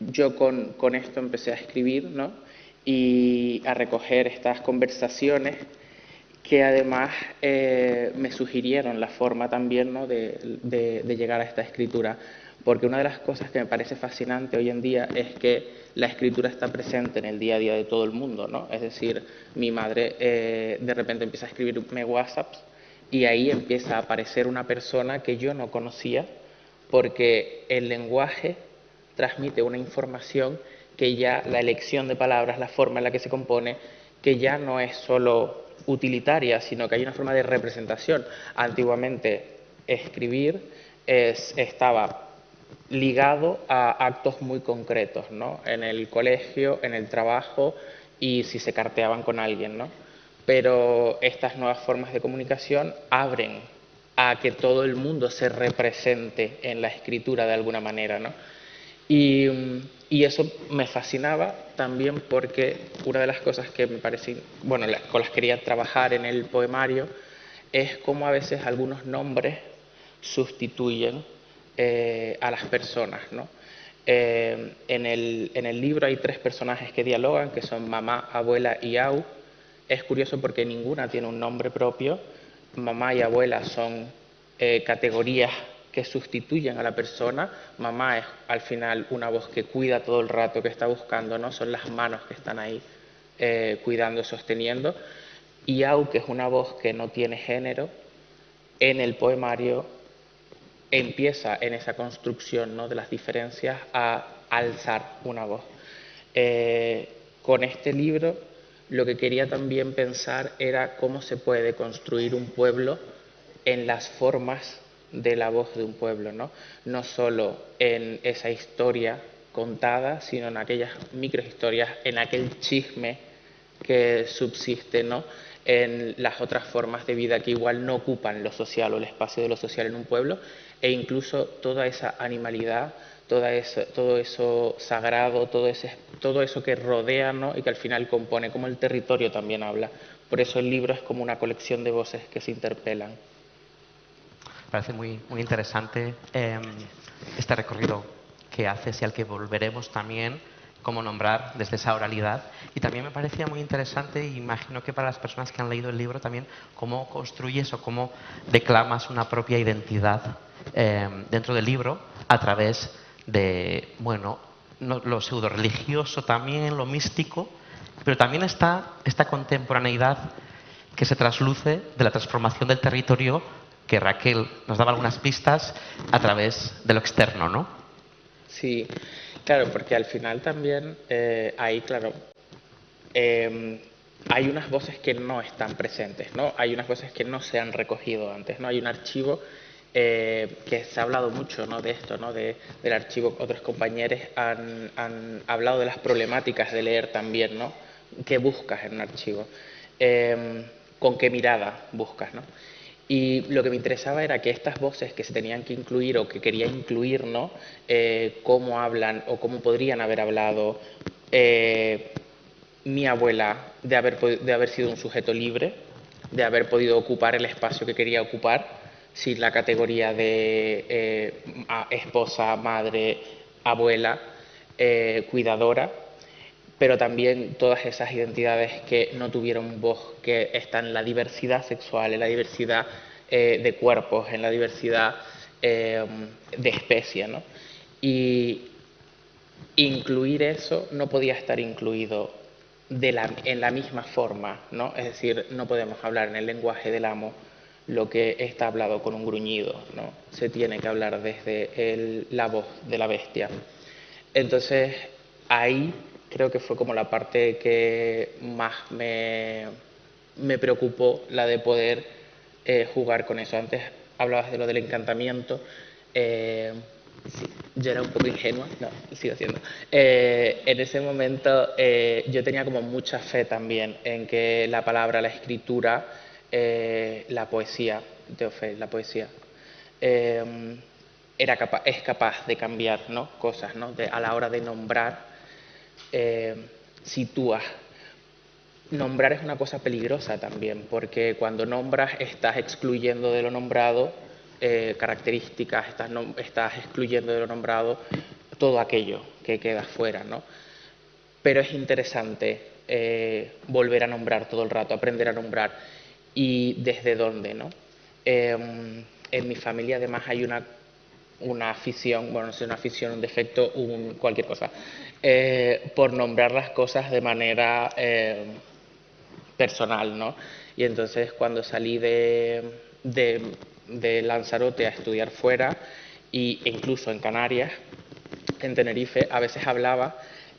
Yo con esto empecé a escribir, ¿no?, y a recoger estas conversaciones que además me sugirieron la forma también, ¿no?, de llegar a esta escritura. Porque una de las cosas que me parece fascinante hoy en día es que la escritura está presente en el día a día de todo el mundo, ¿no? Es decir, mi madre de repente empieza a escribirme WhatsApps y ahí empieza a aparecer una persona que yo no conocía, porque el lenguaje transmite una información que ya la elección de palabras, la forma en la que se compone, que ya no es solo utilitaria, sino que hay una forma de representación. Antiguamente escribir estaba ligado a actos muy concretos, ¿no?, en el colegio, en el trabajo y si se carteaban con alguien, ¿no? Pero estas nuevas formas de comunicación abren a que todo el mundo se represente en la escritura de alguna manera, ¿no? Y eso me fascinaba también porque una de las cosas que me parece, bueno, con las que quería trabajar en el poemario, es cómo a veces algunos nombres sustituyen a las personas, ¿no? En el libro hay 3 personajes que dialogan, que son mamá, abuela y Au. Es curioso porque ninguna tiene un nombre propio mamá y abuela son categorías que sustituyen a la persona. Mamá es al final una voz que cuida todo el rato, que está buscando, ¿no? Son las manos que están ahí cuidando, sosteniendo. Y aunque es una voz que no tiene género, en el poemario empieza en esa construcción, ¿no?, de las diferencias a alzar una voz. Con este libro lo que quería también pensar era cómo se puede construir un pueblo en las formas de la voz de un pueblo, ¿no? No solo en esa historia contada, sino en aquellas microhistorias, en aquel chisme que subsiste, ¿no?, en las otras formas de vida que igual no ocupan lo social o el espacio de lo social en un pueblo, e incluso toda esa animalidad, todo eso sagrado, todo eso que rodea, ¿no?, y que al final compone, como el territorio también habla. Por eso el libro es como una colección de voces que se interpelan. Parece muy, muy interesante este recorrido que haces y al que volveremos también, cómo nombrar desde esa oralidad. Y también me parecía muy interesante, y imagino que para las personas que han leído el libro también, cómo construyes o cómo declamas una propia identidad dentro del libro a través de, bueno, lo pseudo religioso también, lo místico, pero también está esta contemporaneidad que se trasluce de la transformación del territorio, que Raquel nos daba algunas pistas a través de lo externo, ¿no? Sí, claro, porque al final también ahí, claro, hay unas voces que no están presentes, ¿no? Hay unas voces que no se han recogido antes, ¿no? Hay un archivo que se ha hablado mucho, ¿no?, de esto, ¿no?, del archivo. Otros compañeros han hablado de las problemáticas de leer también, ¿no? ¿Qué buscas en un archivo? ¿Con qué mirada buscas, ¿no? Y lo que me interesaba era que estas voces que se tenían que incluir o que quería incluir, ¿no?, cómo hablan o cómo podrían haber hablado mi abuela de haber sido un sujeto libre, de haber podido ocupar el espacio que quería ocupar, sin la categoría de esposa, madre, abuela, cuidadora, pero también todas esas identidades que no tuvieron voz, que están en la diversidad sexual, en la diversidad de cuerpos, en la diversidad de especies, ¿no? Y incluir eso no podía estar incluido en la misma forma, ¿no? Es decir, no podemos hablar en el lenguaje del amo lo que está hablado con un gruñido, ¿no? Se tiene que hablar desde la voz de la bestia. Entonces, ahí creo que fue como la parte que más me preocupó, la de poder jugar con eso. Antes hablabas de lo del encantamiento. Sí, yo era un poco ingenua, no, sigo siendo. En ese momento yo tenía como mucha fe también en que la palabra, la escritura, la poesía, Teófilo, la poesía, es capaz de cambiar, ¿no?, cosas, ¿no? A la hora de nombrar, sitúas. Nombrar es una cosa peligrosa también, porque cuando nombras estás excluyendo de lo nombrado características, estás excluyendo de lo nombrado todo aquello que queda fuera, ¿no? Pero es interesante volver a nombrar todo el rato, aprender a nombrar. ¿Y desde dónde, no? En mi familia además hay una afición, bueno, no sé, una afición, un defecto, cualquier cosa, por nombrar las cosas de manera personal, ¿no? Y entonces cuando salí de Lanzarote a estudiar fuera, e incluso en Canarias, en Tenerife, a veces hablaba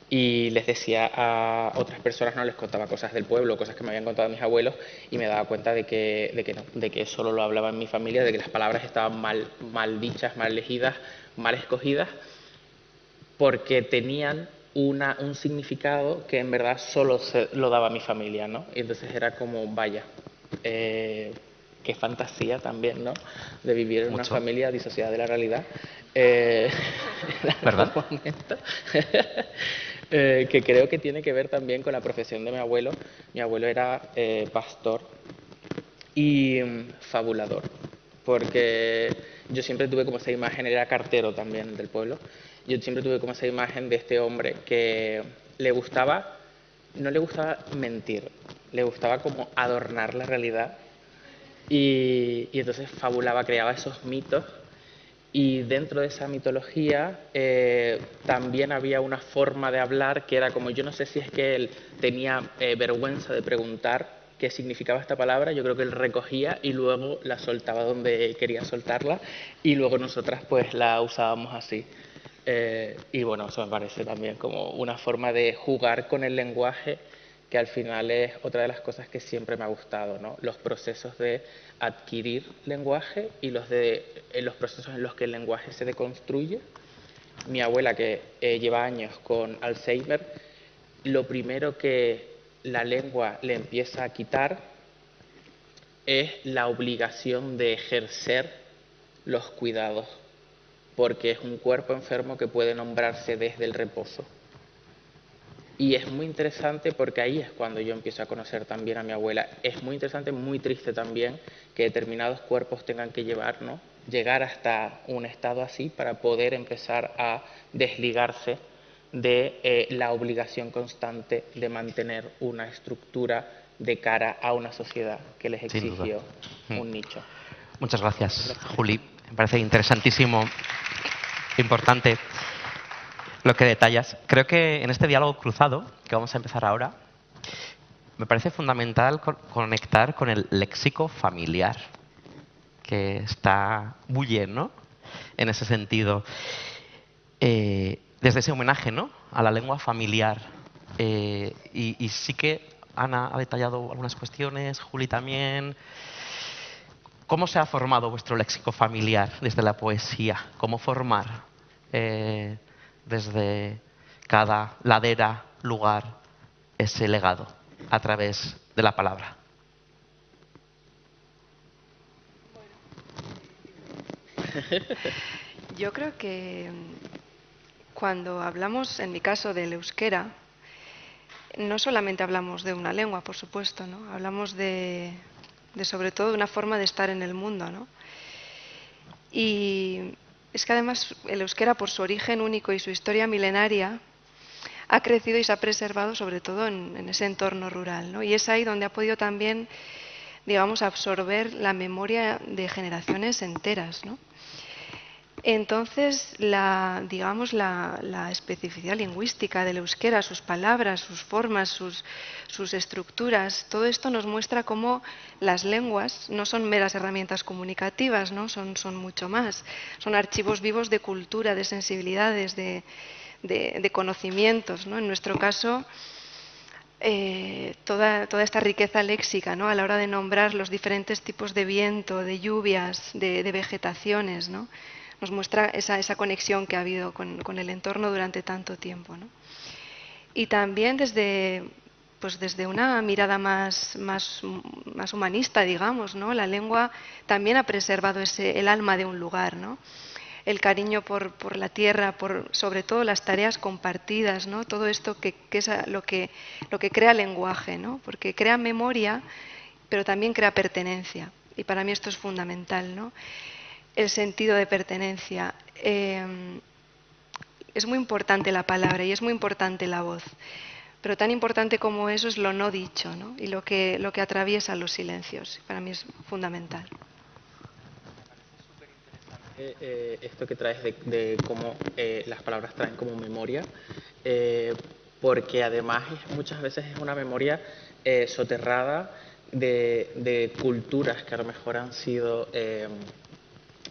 y les decía a otras personas, no les contaba cosas del pueblo, cosas que me habían contado mis abuelos, y me daba cuenta de que no, de que solo lo hablaba en mi familia, de que las palabras estaban mal dichas, mal elegidas, mal escogidas, porque tenían un significado que en verdad solo lo daba mi familia, ¿no? Y entonces era como, vaya, qué fantasía también, ¿no?, de vivir en una Mucho. familia disociada de la realidad. ¿Verdad? Que creo que tiene que ver también con la profesión de mi abuelo. Mi abuelo era pastor y fabulador, porque yo siempre tuve como esa imagen, era cartero también del pueblo, yo siempre tuve como esa imagen de este hombre que no le gustaba mentir, le gustaba como adornar la realidad Y entonces fabulaba, creaba esos mitos. Y dentro de esa mitología también había una forma de hablar que era como, yo no sé si es que él tenía vergüenza de preguntar qué significaba esta palabra, yo creo que él recogía y luego la soltaba donde quería soltarla y luego nosotras pues la usábamos así. Y bueno, eso me parece también como una forma de jugar con el lenguaje, que al final es otra de las cosas que siempre me ha gustado, ¿no? Los procesos de adquirir lenguaje y los procesos en los que el lenguaje se deconstruye. Mi abuela, que lleva años con Alzheimer, lo primero que la lengua le empieza a quitar es la obligación de ejercer los cuidados, porque es un cuerpo enfermo que puede nombrarse desde el reposo. Y es muy interesante porque ahí es cuando yo empiezo a conocer también a mi abuela. Es muy interesante, muy triste también que determinados cuerpos tengan que llegar hasta un estado así para poder empezar a desligarse de la obligación constante de mantener una estructura de cara a una sociedad que les Sin duda. exigió un nicho. Muchas gracias, Juli. Me parece interesantísimo, importante lo que detallas. Creo que en este diálogo cruzado, que vamos a empezar ahora, me parece fundamental conectar con el léxico familiar, que está muy lleno en ese sentido. Desde ese homenaje, ¿no?, a la lengua familiar. Y sí que Ana ha detallado algunas cuestiones, Juli también. ¿Cómo se ha formado vuestro léxico familiar desde la poesía? ¿Cómo formar desde cada ladera, lugar, ese legado a través de la palabra? Yo creo que cuando hablamos, en mi caso, del euskera, no solamente hablamos de una lengua, por supuesto, ¿no? Hablamos de sobre todo de una forma de estar en el mundo, ¿no? Y es que además el euskera, por su origen único y su historia milenaria, ha crecido y se ha preservado sobre todo en ese entorno rural, ¿no? Y es ahí donde ha podido también, digamos, absorber la memoria de generaciones enteras, ¿no? Entonces, digamos, la especificidad lingüística del euskera, sus palabras, sus formas, sus estructuras, todo esto nos muestra cómo las lenguas no son meras herramientas comunicativas, ¿no? Son mucho más. Son archivos vivos de cultura, de sensibilidades, de conocimientos, ¿no? En nuestro caso, toda esta riqueza léxica, ¿no?, a la hora de nombrar los diferentes tipos de viento, de lluvias, de vegetaciones, ¿no?, nos muestra esa conexión que ha habido con el entorno durante tanto tiempo, ¿no? Y también desde una mirada más humanista, digamos, ¿no? La lengua también ha preservado el alma de un lugar, ¿no? El cariño por la tierra, sobre todo las tareas compartidas, ¿no? Todo esto que es lo que crea lenguaje, ¿no? Porque crea memoria, pero también crea pertenencia. Y para mí esto es fundamental, ¿no? El sentido de pertenencia. Es muy importante la palabra y es muy importante la voz. Pero tan importante como eso es lo no dicho, ¿no? Y lo que atraviesa los silencios. Para mí es fundamental. Esto que traes de cómo las palabras traen como memoria, porque además muchas veces es una memoria soterrada de culturas que a lo mejor han sido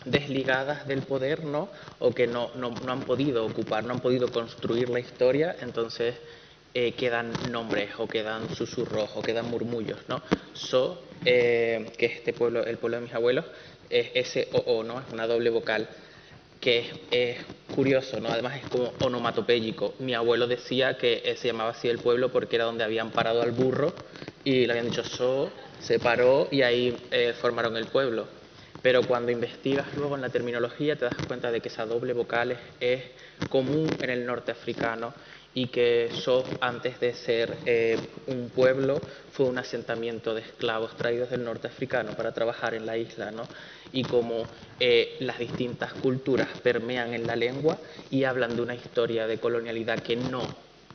desligadas del poder, ¿no? O que no han podido ocupar, no han podido construir la historia, entonces quedan nombres o quedan susurros o quedan murmullos, ¿no? Que es el pueblo de mis abuelos, es ese o, ¿no? Es una doble vocal que es curioso, ¿no? Además es como onomatopéyico. Mi abuelo decía que se llamaba así el pueblo porque era donde habían parado al burro y le habían dicho se paró y ahí formaron el pueblo. Pero cuando investigas luego en la terminología te das cuenta de que esa doble vocal es común en el norte africano y que antes de ser un pueblo, fue un asentamiento de esclavos traídos del norte africano para trabajar en la isla, ¿no? Y como las distintas culturas permean en la lengua y hablan de una historia de colonialidad que no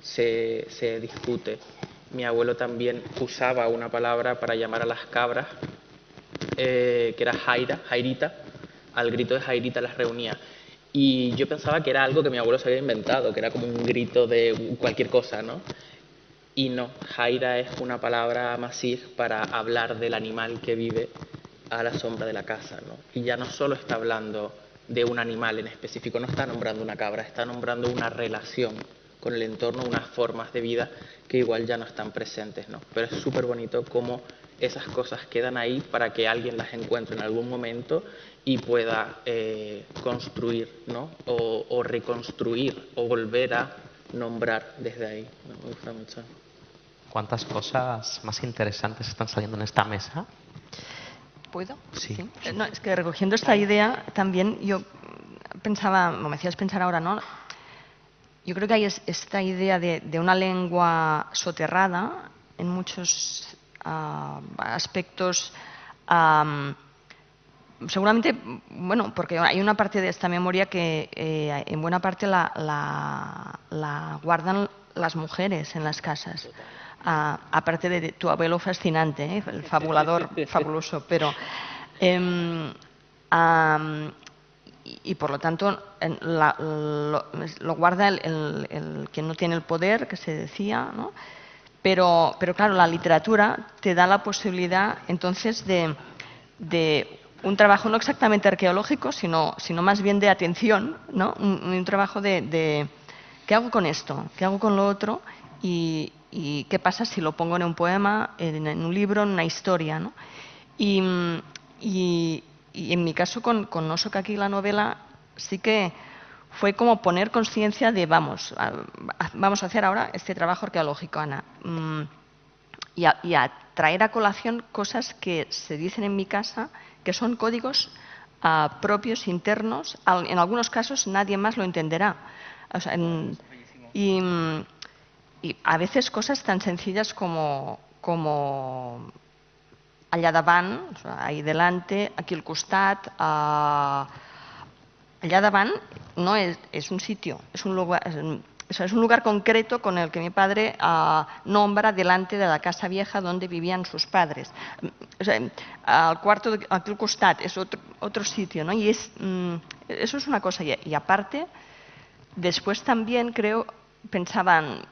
se discute. Mi abuelo también usaba una palabra para llamar a las cabras que era Jairita, al grito de Jairita las reunía. Y yo pensaba que era algo que mi abuelo se había inventado, que era como un grito de cualquier cosa, ¿no? Y no, Jaira es una palabra masij para hablar del animal que vive a la sombra de la casa, ¿no? Y ya no solo está hablando de un animal en específico, no está nombrando una cabra, está nombrando una relación con el entorno, unas formas de vida que igual ya no están presentes, ¿no? Pero es súper bonito cómo esas cosas quedan ahí para que alguien las encuentre en algún momento y pueda construir, ¿no? O reconstruir o volver a nombrar desde ahí, ¿no? Me gusta mucho. ¿Cuántas cosas más interesantes están saliendo en esta mesa? ¿Puedo? Sí. No, es que recogiendo esta idea también yo pensaba, o me hacías pensar ahora, ¿no? Yo creo que hay esta idea de una lengua soterrada en muchos aspectos. Seguramente, bueno, porque hay una parte de esta memoria que en buena parte la guardan las mujeres en las casas. Aparte de tu abuelo fascinante, el fabulador fabuloso, pero y por lo tanto lo guarda el que no tiene el poder, que se decía, ¿no? Pero claro, la literatura te da la posibilidad entonces de un trabajo no exactamente arqueológico, sino más bien de atención, ¿no? Un trabajo de ¿qué hago con esto? ¿Qué hago con lo otro? Y qué pasa si lo pongo en un poema, en un libro, en una historia, ¿no? Y en mi caso con No Soc Aquí, la novela, sí que fue como poner conciencia de vamos a hacer ahora este trabajo arqueológico, Ana, y a traer a colación cosas que se dicen en mi casa, que son códigos propios, internos. En algunos casos nadie más lo entenderá. O sea, y a veces cosas tan sencillas como allà davant, o sea, ahí delante, aquí al costat, allá davant no es un sitio, es un lugar, o sea, es un lugar concreto con el que mi padre nombra delante de la casa vieja donde vivían sus padres. O sea, al cuarto aquí al costat es otro sitio, ¿no? Y eso es una cosa. Y aparte, después también creo, pensaban,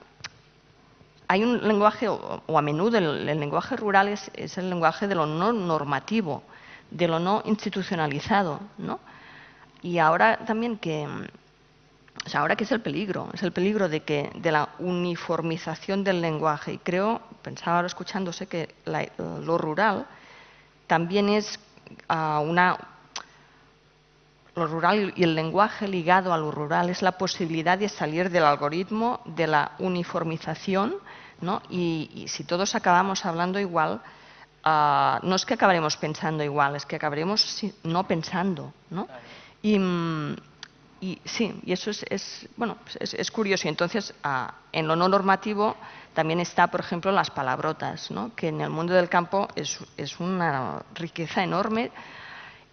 hay un lenguaje, o a menudo el lenguaje rural es el lenguaje de lo no normativo, de lo no institucionalizado, ¿no? Y ahora también o sea, ahora que es el peligro de la uniformización del lenguaje. Y creo, pensaba ahora escuchándose, que lo rural también es lo rural y el lenguaje ligado a lo rural es la posibilidad de salir del algoritmo, de la uniformización, ¿no? Y si todos acabamos hablando igual, no es que acabaremos pensando igual, es que acabaremos no pensando, ¿no? Y sí, y eso es curioso. Y entonces, en lo no normativo también está, por ejemplo, las palabrotas, ¿no? Que en el mundo del campo es una riqueza enorme.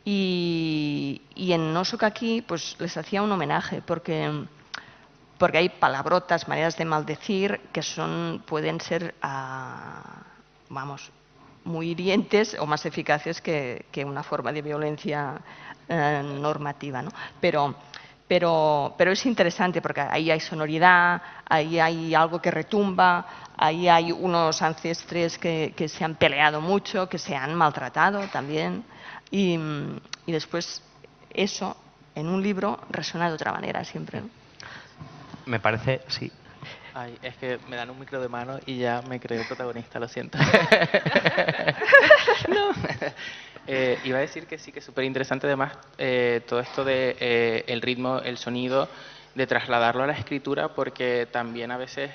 Y en No Soc Aquí pues les hacía un homenaje porque hay palabrotas, maneras de maldecir que pueden ser, vamos, muy hirientes o más eficaces que una forma de violencia normativa, ¿no? Pero es interesante porque ahí hay sonoridad, ahí hay algo que retumba, ahí hay unos ancestres que se han peleado mucho, que se han maltratado también. Y después eso en un libro resuena de otra manera siempre, ¿no? Me parece, sí. Ay, es que me dan un micro de mano y ya me creo protagonista, lo siento. No. Iba a decir que sí, que es súper interesante además todo esto de el ritmo, el sonido, de trasladarlo a la escritura, porque también a veces,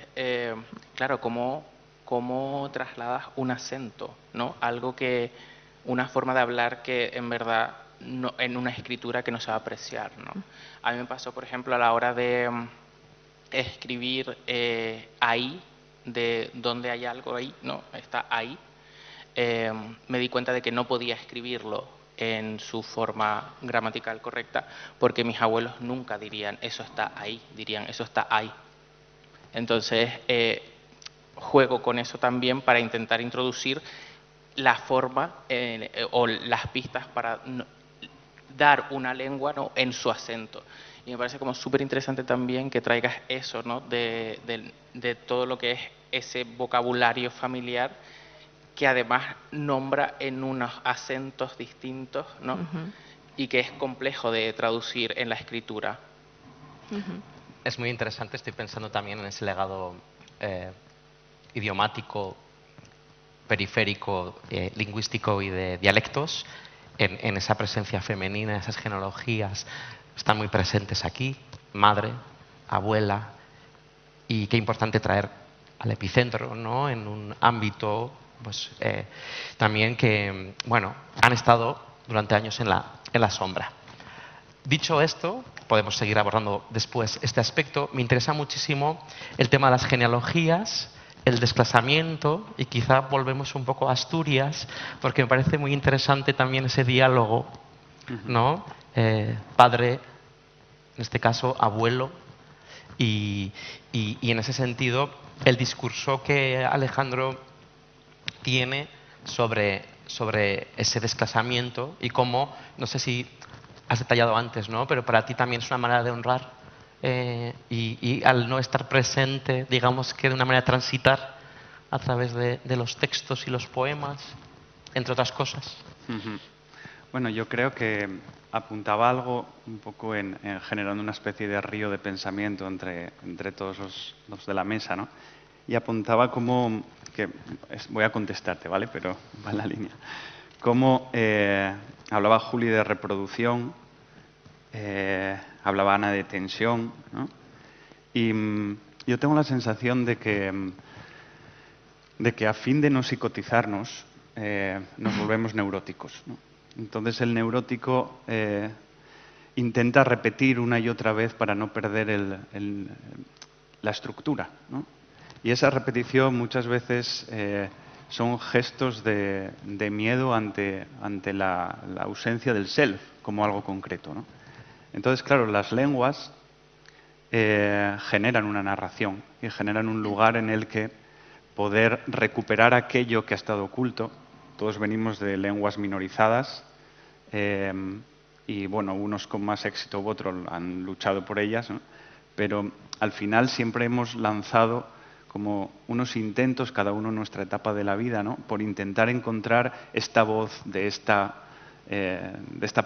claro, cómo trasladas un acento, ¿no? Algo que, una forma de hablar que en verdad no, en una escritura que no se va a apreciar, ¿no? A mí me pasó, por ejemplo, a la hora de escribir ahí, de donde hay algo ahí, ¿no? Está ahí. Me di cuenta de que no podía escribirlo en su forma gramatical correcta porque mis abuelos nunca dirían eso está ahí, dirían eso está ahí. Entonces juego con eso también para intentar introducir la forma o las pistas para dar una lengua, ¿no?, en su acento. Y me parece como súper interesante también que traigas eso, ¿no?, de todo lo que es ese vocabulario familiar que además nombra en unos acentos distintos, ¿no? Y que es complejo de traducir en la escritura. Es muy interesante, estoy pensando también en ese legado idiomático, periférico, lingüístico y de dialectos, en esa presencia femenina, esas genealogías están muy presentes aquí, madre, abuela, y qué importante traer al epicentro, ¿no?, en un ámbito pues, también que, bueno, han estado durante años en la sombra. Dicho esto, podemos seguir abordando después este aspecto. Me interesa muchísimo el tema de las genealogías, el desplazamiento, y quizá volvemos un poco a Asturias, porque me parece muy interesante también ese diálogo, ¿no? Padre, en este caso abuelo, y en ese sentido el discurso que Alejandro tiene sobre ese desplazamiento y cómo, no sé si has detallado antes, ¿no?, pero para ti también es una manera de honrar y al no estar presente, digamos que de una manera de transitar a través de los textos y los poemas, entre otras cosas. Bueno, yo creo que apuntaba algo un poco en generando una especie de río de pensamiento entre todos los de la mesa, ¿no? Y apuntaba como, voy a contestarte, ¿vale? Pero va en la línea. Como hablaba Juli de reproducción, hablaba Ana de tensión, ¿no? Y yo tengo la sensación de que a fin de no psicotizarnos, nos volvemos neuróticos, ¿no? Entonces el neurótico intenta repetir una y otra vez para no perder la estructura, ¿no? Y esa repetición muchas veces son gestos de miedo ante la ausencia del self como algo concreto, ¿no? Entonces, claro, las lenguas generan una narración y generan un lugar en el que poder recuperar aquello que ha estado oculto. Todos venimos de lenguas minorizadas y, bueno, unos con más éxito u otros han luchado por ellas, ¿no? Pero al final siempre hemos lanzado como unos intentos, cada uno en nuestra etapa de la vida, ¿no?, por intentar encontrar esta voz de esta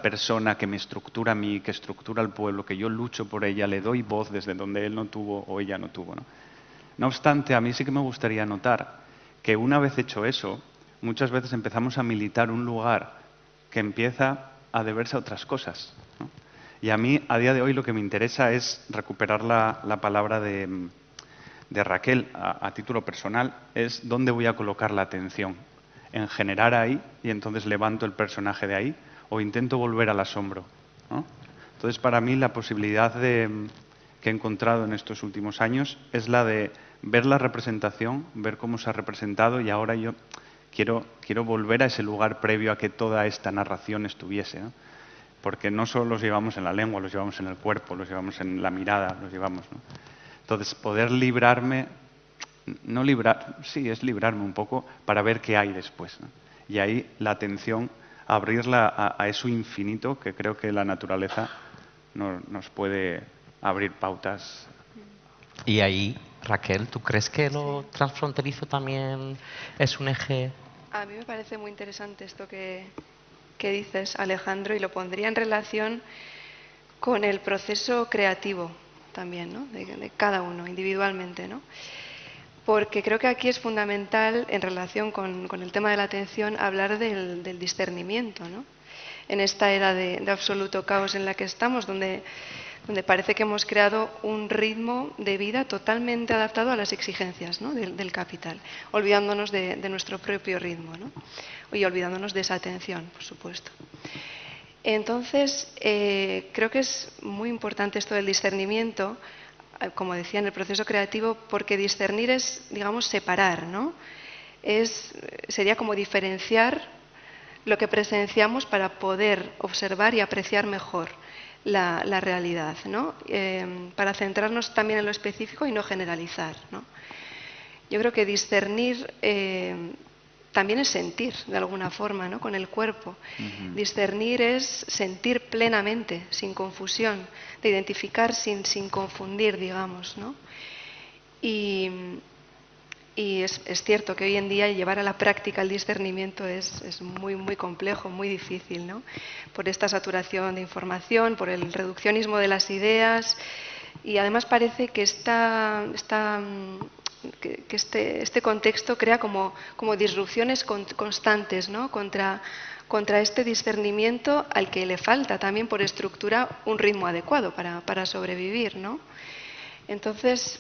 persona que me estructura a mí, que estructura al pueblo, que yo lucho por ella, le doy voz desde donde él no tuvo o ella no tuvo, ¿no? No obstante, a mí sí que me gustaría notar que una vez hecho eso, muchas veces empezamos a militar un lugar que empieza a deberse a otras cosas, ¿no? Y a mí, a día de hoy, lo que me interesa es recuperar la palabra de Raquel a título personal, es dónde voy a colocar la atención. En generar ahí, y entonces levanto el personaje de ahí, o intento volver al asombro, ¿no? Entonces, para mí, la posibilidad que he encontrado en estos últimos años es la de ver la representación, ver cómo se ha representado, y ahora yo quiero volver a ese lugar previo a que toda esta narración estuviese, ¿no? Porque no solo los llevamos en la lengua, los llevamos en el cuerpo, los llevamos en la mirada, los llevamos, ¿no? Entonces, poder librarme, es librarme un poco para ver qué hay después, ¿no? Y ahí la atención, abrirla a eso infinito que creo que la naturaleza nos puede abrir pautas. Y ahí, Raquel, ¿tú crees que lo transfronterizo también es un eje? A mí me parece muy interesante esto que dices, Alejandro, y lo pondría en relación con el proceso creativo también, ¿no?, de cada uno individualmente, ¿no? Porque creo que aquí es fundamental, en relación con el tema de la atención, hablar del discernimiento, ¿no? En esta era de absoluto caos en la que estamos, donde parece que hemos creado un ritmo de vida totalmente adaptado a las exigencias, ¿no?, del capital, olvidándonos de nuestro propio ritmo, ¿no?, y olvidándonos de esa atención, por supuesto. Entonces, creo que es muy importante esto del discernimiento, como decía, en el proceso creativo, porque discernir es, digamos, separar, ¿no? Sería como diferenciar lo que presenciamos para poder observar y apreciar mejor la realidad, ¿no? Para centrarnos también en lo específico y no generalizar, ¿no? Yo creo que discernir también es sentir, de alguna forma, ¿no? Con el cuerpo. Discernir es sentir plenamente, sin confusión, de identificar sin confundir, digamos, ¿no? Y es cierto que hoy en día llevar a la práctica el discernimiento es muy, muy complejo, muy difícil, ¿no? Por esta saturación de información, por el reduccionismo de las ideas, y además parece que este contexto crea como disrupciones constantes, ¿no? contra este discernimiento al que le falta también por estructura un ritmo adecuado para sobrevivir, ¿no? Entonces,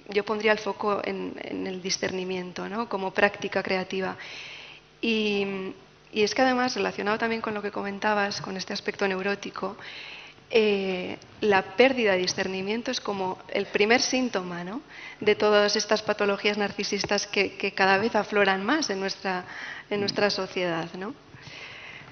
yo pondría el foco en el discernimiento, ¿no? Como práctica creativa. Y es que además, relacionado también con lo que comentabas, con este aspecto neurótico, la pérdida de discernimiento es como el primer síntoma, ¿no? De todas estas patologías narcisistas que cada vez afloran más en nuestra sociedad, ¿no?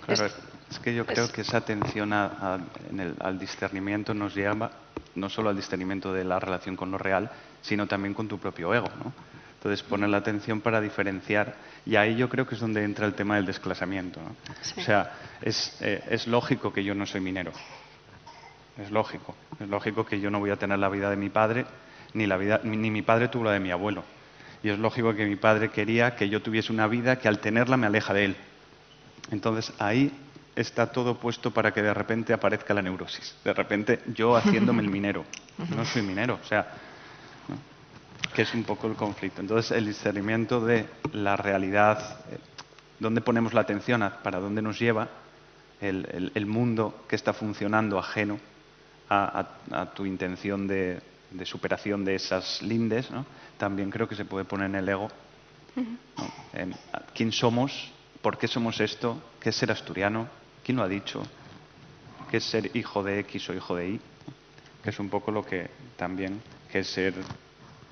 Claro, es que yo creo que esa atención al discernimiento nos lleva no solo al discernimiento de la relación con lo real, sino también con tu propio ego, ¿no? Entonces, poner la atención para diferenciar, y ahí yo creo que es donde entra el tema del desclasamiento, ¿no? Sí. O sea, es lógico que yo no soy minero. Es lógico que yo no voy a tener la vida de mi padre, ni mi padre tuvo la de mi abuelo. Y es lógico que mi padre quería que yo tuviese una vida que al tenerla me aleja de él. Entonces ahí está todo puesto para que de repente aparezca la neurosis. De repente yo haciéndome el minero. No soy minero, o sea, ¿no? Que es un poco el conflicto. Entonces el discernimiento de la realidad, dónde ponemos la atención, para dónde nos lleva el mundo que está funcionando ajeno a tu intención de superación de esas lindes, ¿no? También creo que se puede poner en el ego, ¿no? En quién somos, por qué somos esto, qué es ser asturiano, quién lo ha dicho, qué es ser hijo de X o hijo de Y, que es un poco lo que también, que es ser,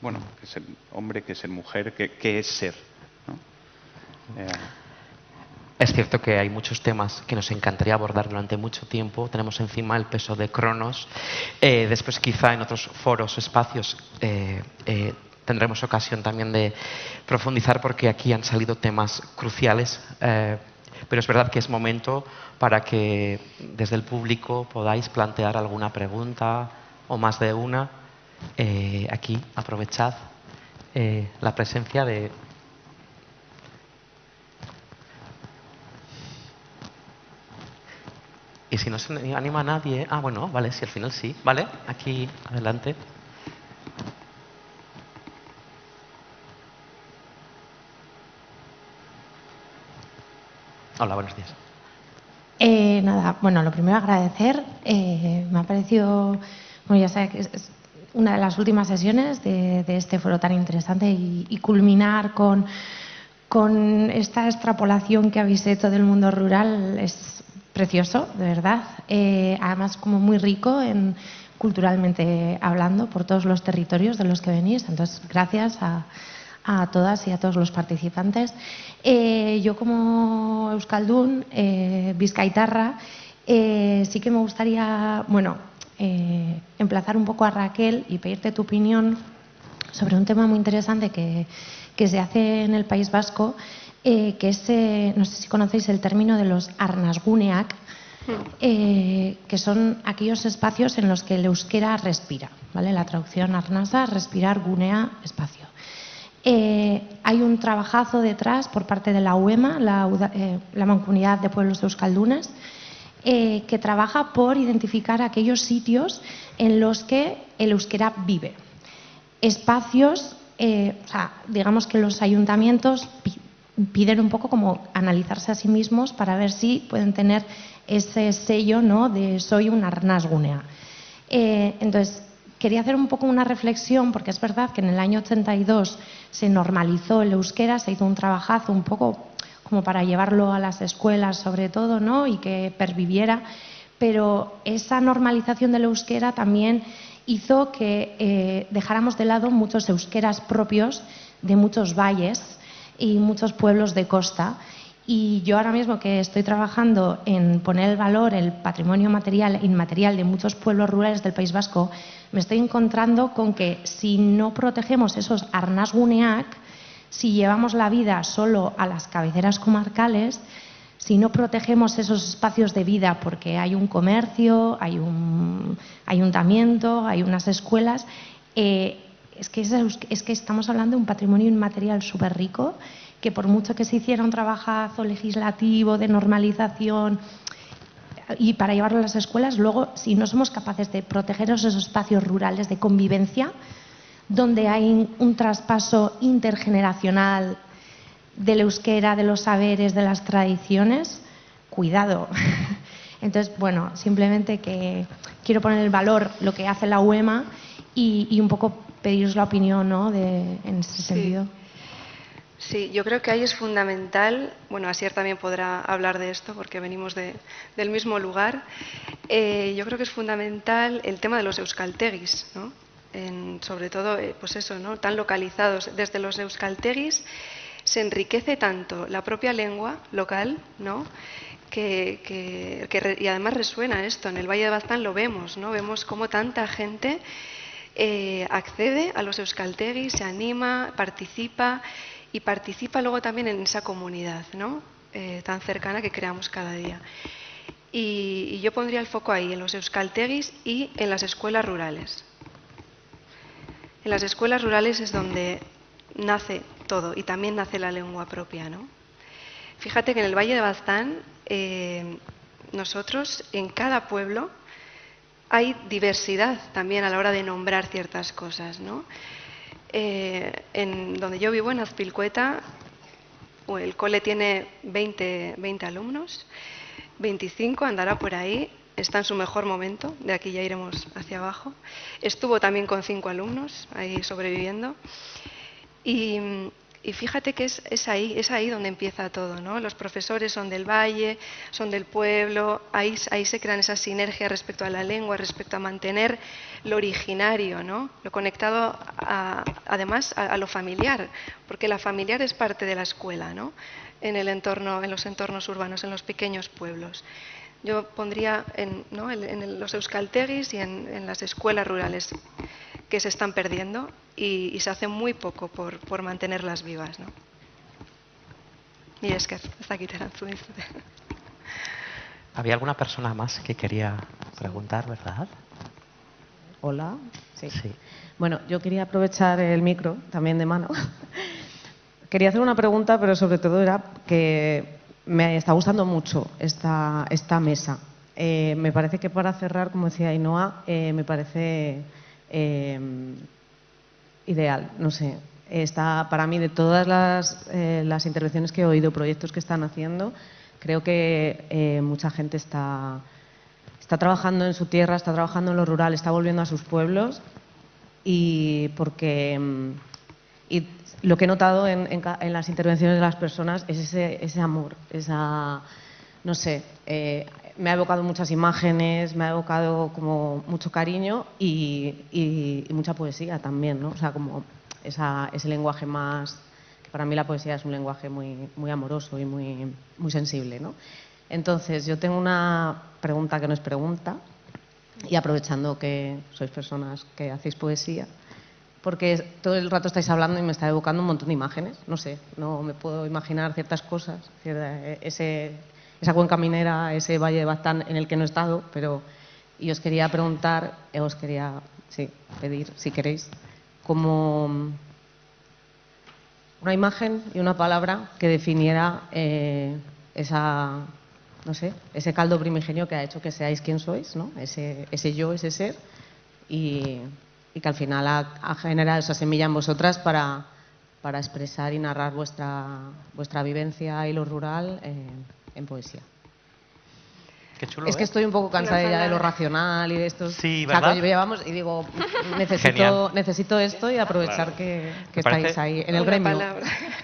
bueno, que es ser hombre, que es ser mujer, que es ser, ¿no? Es cierto que hay muchos temas que nos encantaría abordar durante mucho tiempo. Tenemos encima el peso de Cronos. Después, quizá en otros foros, espacios, tendremos ocasión también de profundizar, porque aquí han salido temas cruciales. Pero es verdad que es momento para que desde el público podáis plantear alguna pregunta o más de una. Aquí aprovechad la presencia de... Y si no se anima a nadie... Ah, bueno, vale, si al final sí. Vale, aquí, adelante. Hola, buenos días. Nada, bueno, lo primero agradecer. Me ha parecido, bueno, ya sabes que es una de las últimas sesiones de este foro tan interesante y culminar con esta extrapolación que habéis hecho del mundo rural es precioso, de verdad. Además, como muy rico culturalmente hablando por todos los territorios de los que venís. Entonces, gracias a todas y a todos los participantes. Yo como euskaldun, bizkaitarra, sí que me gustaría, bueno, emplazar un poco a Raquel y pedirte tu opinión sobre un tema muy interesante que se hace en el País Vasco, que es, no sé si conocéis el término de los arnasguneak, que son aquellos espacios en los que el euskera respira, ¿vale? La traducción arnasa, respirar, gunea, espacio. Hay un trabajazo detrás por parte de la UEMA, la Mancomunidad de Pueblos Euskaldunes, que trabaja por identificar aquellos sitios en los que el euskera vive. Espacios, o sea, digamos que los ayuntamientos piden un poco como analizarse a sí mismos para ver si pueden tener ese sello, ¿no?, de soy un arnasgunea. Entonces, quería hacer un poco una reflexión, porque es verdad que en el año 82 se normalizó el euskera, se hizo un trabajazo un poco como para llevarlo a las escuelas sobre todo, ¿no?, y que perviviera, pero esa normalización del euskera también hizo que dejáramos de lado muchos euskeras propios de muchos valles y muchos pueblos de costa. Y yo ahora mismo que estoy trabajando en poner el valor, el patrimonio material e inmaterial de muchos pueblos rurales del País Vasco, me estoy encontrando con que si no protegemos esos arnasguneak, si llevamos la vida solo a las cabeceras comarcales, si no protegemos esos espacios de vida porque hay un comercio, hay un ayuntamiento, hay unas escuelas, es que estamos hablando de un patrimonio inmaterial súper rico que por mucho que se hiciera un trabajazo legislativo de normalización y para llevarlo a las escuelas, luego si no somos capaces de proteger esos espacios rurales de convivencia, donde hay un traspaso intergeneracional del euskera, de los saberes, de las tradiciones, cuidado. Entonces, bueno, simplemente que quiero poner en valor lo que hace la UEMA y un poco pediros la opinión, ¿no?, en ese sentido. Sí, yo creo que ahí es fundamental, bueno, Asier también podrá hablar de esto porque venimos del mismo lugar, yo creo que es fundamental el tema de los euskaltegis, ¿no? Sobre todo, pues eso, ¿no?, tan localizados. Desde los euskaltegis se enriquece tanto la propia lengua local, ¿no?, y además resuena esto. En el Valle de Baztán lo vemos, ¿no? Vemos cómo tanta gente accede a los euskaltegis, se anima, participa y participa luego también en esa comunidad, ¿no?, tan cercana que creamos cada día. Y yo pondría el foco ahí, en los euskaltegis y en las escuelas rurales. En las escuelas rurales es donde nace todo y también nace la lengua propia, ¿no? Fíjate que en el Valle de Baztán nosotros en cada pueblo hay diversidad también a la hora de nombrar ciertas cosas, ¿no? En donde yo vivo, en Azpilcueta, el cole tiene 20 alumnos, 25, andará por ahí, está en su mejor momento, de aquí ya iremos hacia abajo. Estuvo también con 5 alumnos, ahí sobreviviendo. Y fíjate que es ahí donde empieza todo, ¿no? Los profesores son del valle, son del pueblo, ahí se crean esas sinergias respecto a la lengua, respecto a mantener lo originario, ¿no? Lo conectado además a lo familiar, porque la familiar es parte de la escuela, ¿no?, en los entornos urbanos, en los pequeños pueblos. Yo pondría en los euskaltegis y en las escuelas rurales que se están perdiendo y se hace muy poco por mantenerlas vivas, ¿no? Y es que hasta aquí te ¿Había alguna persona más que quería preguntar, verdad? Hola. Sí. Sí. Bueno, yo quería aprovechar el micro también de mano. Quería hacer una pregunta, pero sobre todo era que me está gustando mucho esta mesa. Me parece que para cerrar, como decía Ainhoa, me parece ideal, no sé. Está, para mí, de todas las intervenciones que he oído, proyectos que están haciendo, creo que mucha gente está trabajando en su tierra, está trabajando en lo rural, está volviendo a sus pueblos y lo que he notado en las intervenciones de las personas es ese amor, no sé, me ha evocado muchas imágenes, me ha evocado como mucho cariño y mucha poesía también, ¿no? O sea, como ese lenguaje más, que para mí la poesía es un lenguaje muy, muy amoroso y muy, muy sensible, ¿no? Entonces, yo tengo una pregunta que no es pregunta, y aprovechando que sois personas que hacéis poesía, porque todo el rato estáis hablando y me está evocando un montón de imágenes, no sé, no me puedo imaginar ciertas cosas, esa cuenca minera, ese Valle de Baztán en el que no he estado, y os quería preguntar, pedir, si queréis, como una imagen y una palabra que definiera no sé, ese caldo primigenio que ha hecho que seáis quien sois, ¿no? Ese yo, ese ser, y que al final ha generado esa semilla en vosotras para expresar y narrar vuestra vivencia y lo rural en poesía. Qué chulo, es que estoy un poco cansada ya de lo racional y de esto. Sí, ¿verdad? O sea, llevamos y digo, necesito esto y aprovechar que estáis ahí en el gremio.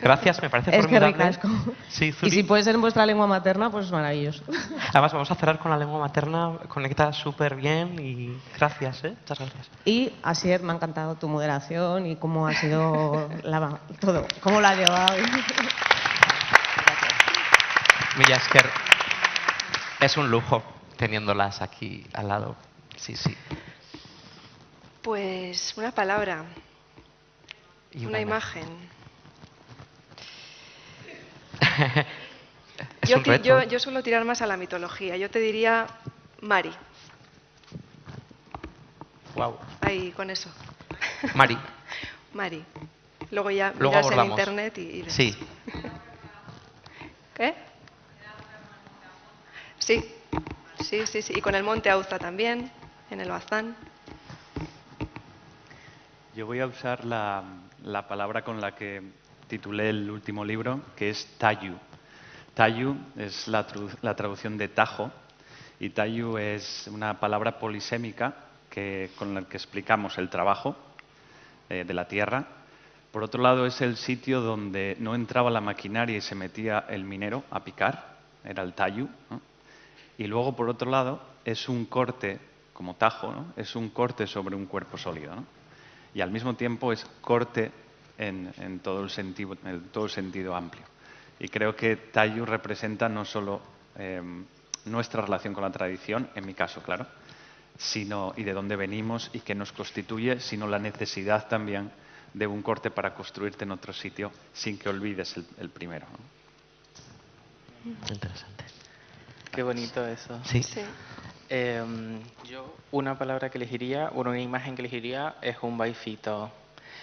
Gracias, me parece es formidable. Que ricasco. Sí, y si puede ser en vuestra lengua materna, pues maravilloso. Además, vamos a cerrar con la lengua materna, conecta súper bien y gracias, muchas gracias. Y Asier, me ha encantado tu moderación y cómo ha sido todo, cómo la ha llevado. Mira, es que es un lujo teniéndolas aquí al lado. Sí, sí. Pues una palabra, Y una imagen. Es Yo, un reto. yo suelo tirar más a la mitología. Yo te diría Mari. Wow. Ahí, con eso. Mari, Mari. Luego ya luego miras en abordamos. internet y ves. Sí, ¿Qué? Sí. Sí, sí, sí. Y con el monte Auza también, en el Bazán. Yo voy a usar la palabra con la que titulé el último libro, que es tayu. Tayu es la traducción de tajo, y tayu es una palabra polisémica con la que explicamos el trabajo de la tierra. Por otro lado, es el sitio donde no entraba la maquinaria y se metía el minero a picar, era el tayu, ¿no? Y luego, por otro lado, es un corte, como tajo, ¿no? Es un corte sobre un cuerpo sólido, ¿no? Y al mismo tiempo es corte en todo el sentido amplio. Y creo que tayu representa no solo nuestra relación con la tradición, en mi caso, claro, sino y de dónde venimos y qué nos constituye, sino la necesidad también de un corte para construirte en otro sitio sin que olvides el primero, ¿no? interesante. Qué bonito eso. Sí. Sí. Yo una palabra que elegiría, una imagen que elegiría es un baifito.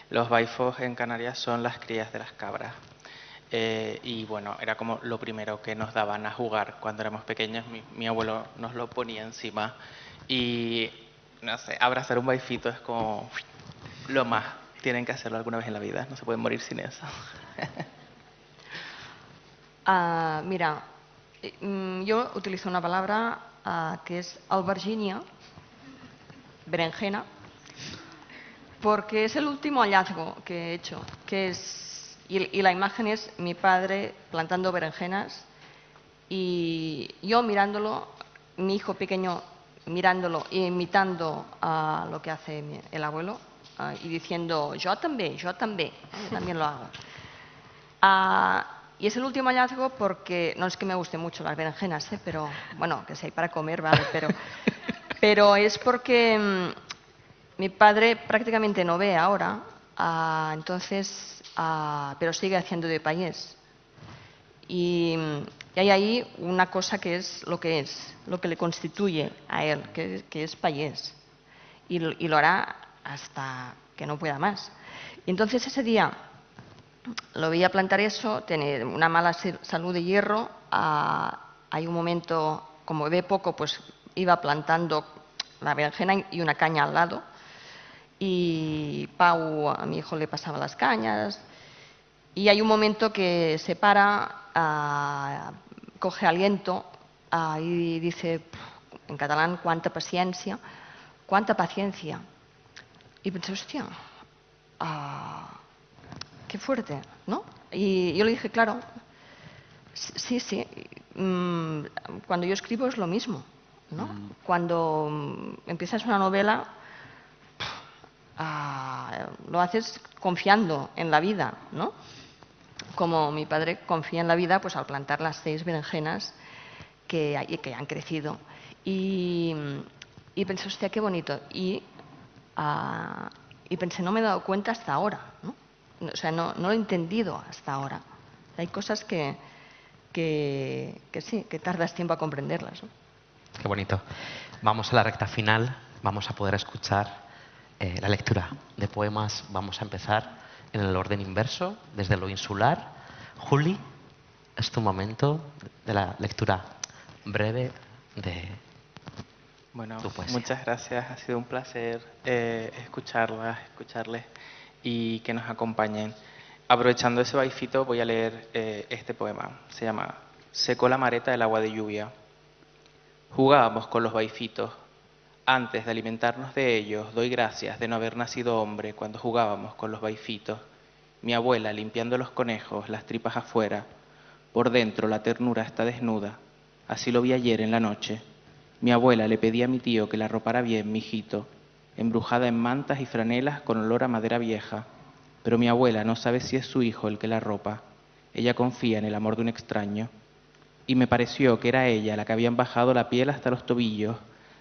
Los baifos en Canarias son las crías de las cabras. Y bueno, era como lo primero que nos daban a jugar cuando éramos pequeños. Mi abuelo nos lo ponía encima y, no sé, abrazar un baifito es como lo más. Tienen que hacerlo alguna vez en la vida, no se pueden morir sin eso. Mira, yo utilizo una palabra que es albergínia, berenjena, porque es el último hallazgo que he hecho, y la imagen es mi padre plantando berenjenas y yo mirándolo, mi hijo pequeño mirándolo e imitando a lo que hace el abuelo y diciendo, yo también lo hago. Y es el último hallazgo porque, no es que me gusten mucho las berenjenas, pero bueno, que si hay para comer, vale, pero es porque mi padre prácticamente no ve ahora, pero sigue haciendo de payés. Y hay ahí una cosa que es, lo que le constituye a él, que es payés. Y lo hará hasta que no pueda más. Y entonces ese día lo veía plantar eso, tiene una mala salud de hierro. Hay un momento, como ve poco, pues iba plantando la berenjena y una caña al lado. Y Pau, a mi hijo, le pasaba las cañas. Y hay un momento que se para, coge aliento y dice, en catalán, cuánta paciencia. Y pensé, hostia, qué fuerte, ¿no? Y yo le dije, claro, sí, cuando yo escribo es lo mismo, ¿no? Cuando empiezas una novela, lo haces confiando en la vida, ¿no? Como mi padre confía en la vida, pues al plantar las 6 berenjenas que han crecido. Y pensé, hostia, qué bonito. Y pensé, no me he dado cuenta hasta ahora, ¿no? O sea, no lo he entendido hasta ahora. Hay cosas que sí, que tardas tiempo a comprenderlas, ¿no? Qué bonito. Vamos a la recta final. Vamos a poder escuchar la lectura de poemas. Vamos a empezar en el orden inverso, desde lo insular. Juli, es tu momento de la lectura breve de Bueno, tu poesía. muchas gracias. Ha sido un placer escucharles y que nos acompañen. Aprovechando ese baifito, voy a leer este poema. Se llama Secó la mareta del agua de lluvia. Jugábamos con los baifitos. Antes de alimentarnos de ellos, doy gracias de no haber nacido hombre cuando jugábamos con los baifitos. Mi abuela limpiando los conejos, las tripas afuera. Por dentro la ternura está desnuda. Así lo vi ayer en la noche. Mi abuela le pedía a mi tío que la arropara bien, mijito, embrujada en mantas y franelas con olor a madera vieja. Pero mi abuela no sabe si es su hijo el que la arropa. Ella confía en el amor de un extraño. Y me pareció que era ella la que habían bajado la piel hasta los tobillos,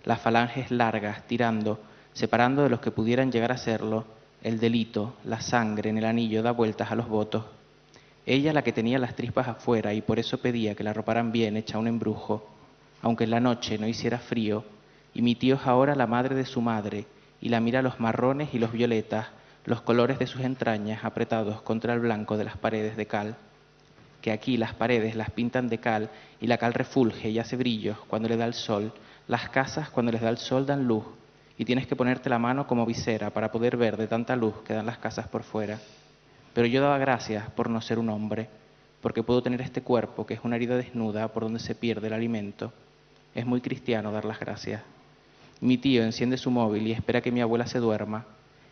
las falanges largas, tirando, separando de los que pudieran llegar a serlo, el delito, la sangre en el anillo da vueltas a los votos. Ella la que tenía las trispas afuera y por eso pedía que la arroparan bien hecha un embrujo, aunque en la noche no hiciera frío, y mi tío es ahora la madre de su madre, y la mira los marrones y los violetas, los colores de sus entrañas apretados contra el blanco de las paredes de cal, que aquí las paredes las pintan de cal y la cal refulge y hace brillos cuando le da el sol, las casas cuando les da el sol dan luz, y tienes que ponerte la mano como visera para poder ver de tanta luz que dan las casas por fuera. Pero yo daba gracias por no ser un hombre, porque puedo tener este cuerpo que es una herida desnuda por donde se pierde el alimento. Es muy cristiano dar las gracias. Mi tío enciende su móvil y espera que mi abuela se duerma.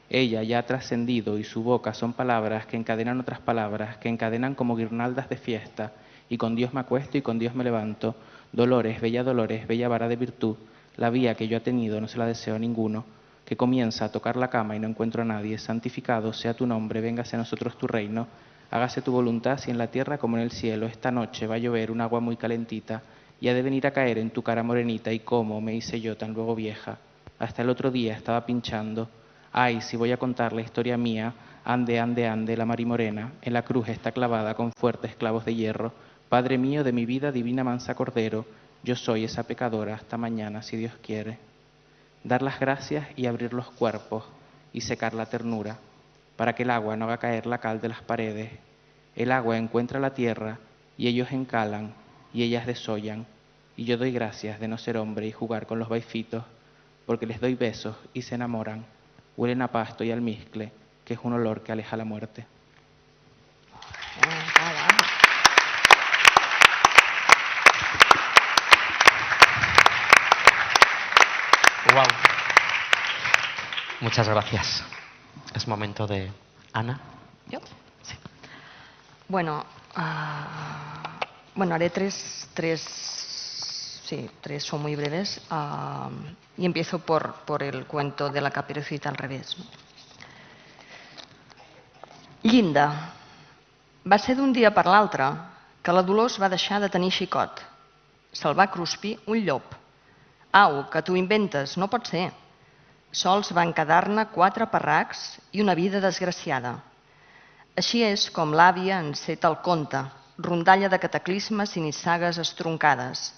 Ella ya ha trascendido y su boca son palabras que encadenan otras palabras, que encadenan como guirnaldas de fiesta, y con Dios me acuesto y con Dios me levanto. Dolores, bella vara de virtud, la vía que yo he tenido no se la deseo a ninguno, que comienza a tocar la cama y no encuentro a nadie. Santificado sea tu nombre, véngase a nosotros tu reino, hágase tu voluntad, así en la tierra como en el cielo. Esta noche va a llover un agua muy calentita, y ha de venir a caer en tu cara morenita, y cómo me hice yo tan luego vieja. Hasta el otro día estaba pinchando. Ay, si voy a contar la historia mía, ande, ande, ande, la marimorena, en la cruz está clavada con fuertes clavos de hierro. Padre mío de mi vida, divina mansa cordero, yo soy esa pecadora hasta mañana, si Dios quiere. Dar las gracias y abrir los cuerpos y secar la ternura, para que el agua no haga caer la cal de las paredes. El agua encuentra la tierra y ellos encalan y ellas desollan, y yo doy gracias de no ser hombre y jugar con los baifitos, porque les doy besos y se enamoran, huelen a pasto y almizcle, que es un olor que aleja la muerte. Wow. Muchas gracias. Es momento de Ana. ¿Yo? Sí. Bueno, haré tres son muy breves, y empiezo por el cuento de la Caperucita al revés. Llinda. Va ser d'un dia per l'altre que la Dolors va deixar de tenir xicot. Se'l va cruspir un llop. Au, que t'ho inventes, no pot ser. Sols van quedar-ne 4 parracs i una vida desgraciada. Així és com l'àvia enceta el conte, rondalla de cataclismes i nissagues estroncades.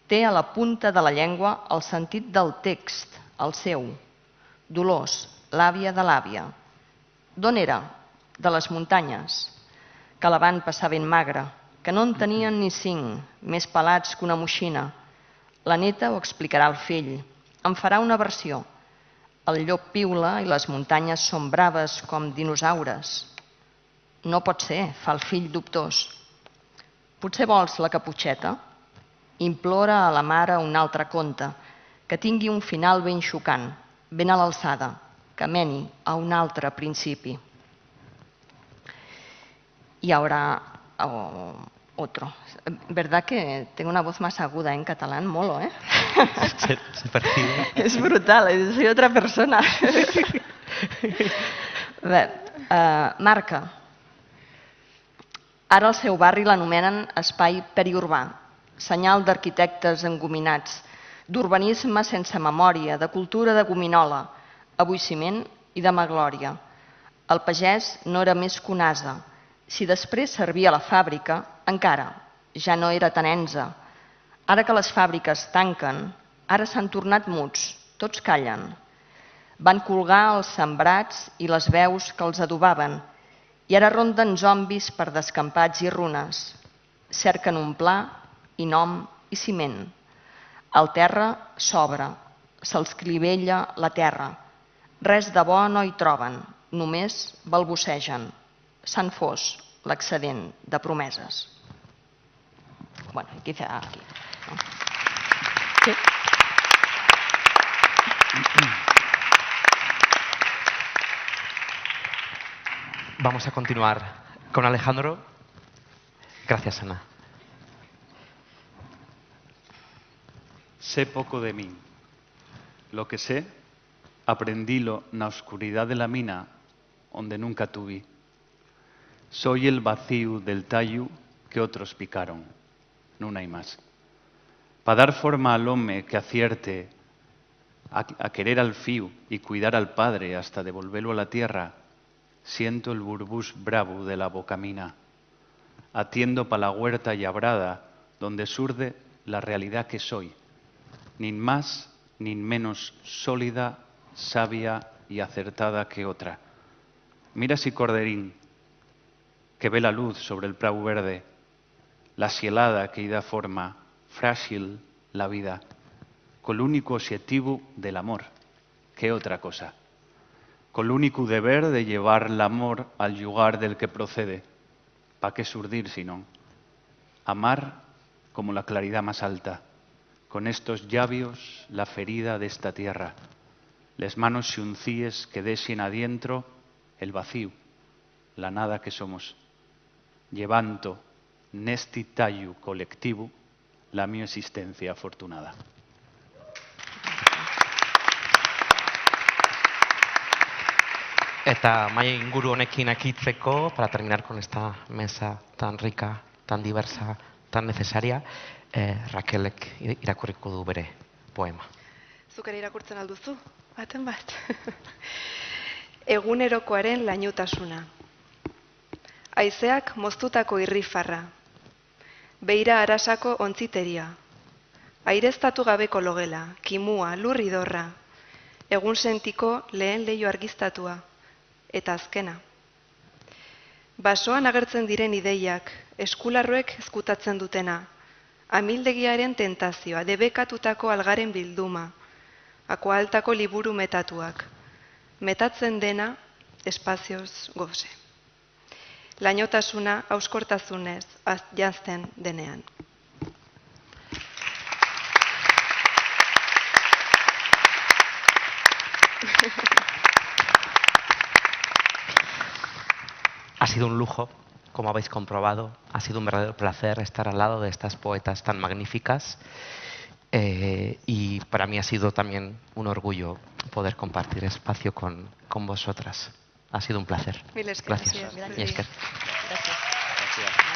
Té a la punta de la llengua el sentit del text, el seu. Dolors, l'àvia de l'àvia. D'on era? De les muntanyes, que la van passar ben magra, que no en tenien ni 5, més pelats que una moixina. La neta ho explicarà al fill. En farà una versió. El llop piula i les muntanyes són braves com dinosaures. No pot ser, fa el fill dubtós. Potser vols la caputxeta? Implora a la mare un altre conte, que tingui un final ben xocant, ben a l'alçada, que meni a un altre principi. Y ahora otro. ¿Verdad que tengo una voz más aguda en catalán? Molo, ¿eh? Se percibe. Es brutal, soy otra persona. Marca. Ara al seu barri l'anomenen espai periurbà, senyal d'arquitectes engominats, d'urbanisme sense memòria, de cultura de gominola, abuïciment i demaglòria. El pagès no era més que un ase. Si després servia a la fàbrica, encara, ja no era tan enze. Ara que les fàbriques tanquen, ara s'han tornat muts, tots callen. Van colgar els sembrats i les veus que els adobaven, i ara ronden zombis per descampats i runes. Cerquen un pla i nom i ciment. El terra s'obre, se'ls clivella la terra. Res de bo no hi troben, només balbucegen. S'han fos l'excedent de promeses. Bueno, quizá aquí. ¿No? Sí. Vamos a continuar con Alejandro. Gracias, Ana. Sé poco de mí. Lo que sé, aprendílo na oscuridad de la mina, onde nunca tuve. Soy el vacío del tallo que otros picaron, non hai más. Pa dar forma al home que acierte a querer al fío y cuidar al padre hasta devolverlo a la tierra, siento el burbús bravo de la boca mina. atiendo pa la huerta llabrada, donde surde la realidad que soy, nin más nin menos sólida, sabia y acertada que otra. Mira si corderín, que ve la luz sobre el prau verde, la cielada que da forma, frágil la vida, con l'único objetivo del amor, que otra cosa, con l'único deber de llevar l'amor al lugar del que procede. ¿Pa qué surdir si no? Amar como la claridad más alta, con estos labios la ferida de esta tierra, les manos xuncíes que desen adientro el vacío, la nada que somos. Llevanto nesti tallo colectivo la mi existencia afortunada. Eta maila inguru honekin akitzeko, para terminar con esta mesa tan rica, tan diversa, tan necesaria, Rakelek irakurriko du bere poema. Zuk ere irakurtzen alduzu, baten bat. Egunerokoaren lainutasuna. Haizeak moztutako irrifarra. Beira arasako ontziteria. Aireztatu gabeko logela, kimua, lurri dorra. Egun sentiko lehen leiho argiztatua. Eta azkena. Basoan agertzen diren ideiak, eskularroek ezkutatzen dutena. Amildegiaren tentazioa, debekatutako algaren bilduma. Akoaltako liburu metatuak. Metatzen dena, espazioz goze. Lainotasuna hauskortasunez janzten denean. Ha sido un lujo, como habéis comprobado. Ha sido un verdadero placer estar al lado de estas poetas tan magníficas. Y para mí ha sido también un orgullo poder compartir espacio con vosotras. Ha sido un placer. Mil esker. Gracias. Gracias. Mila esker. Gracias.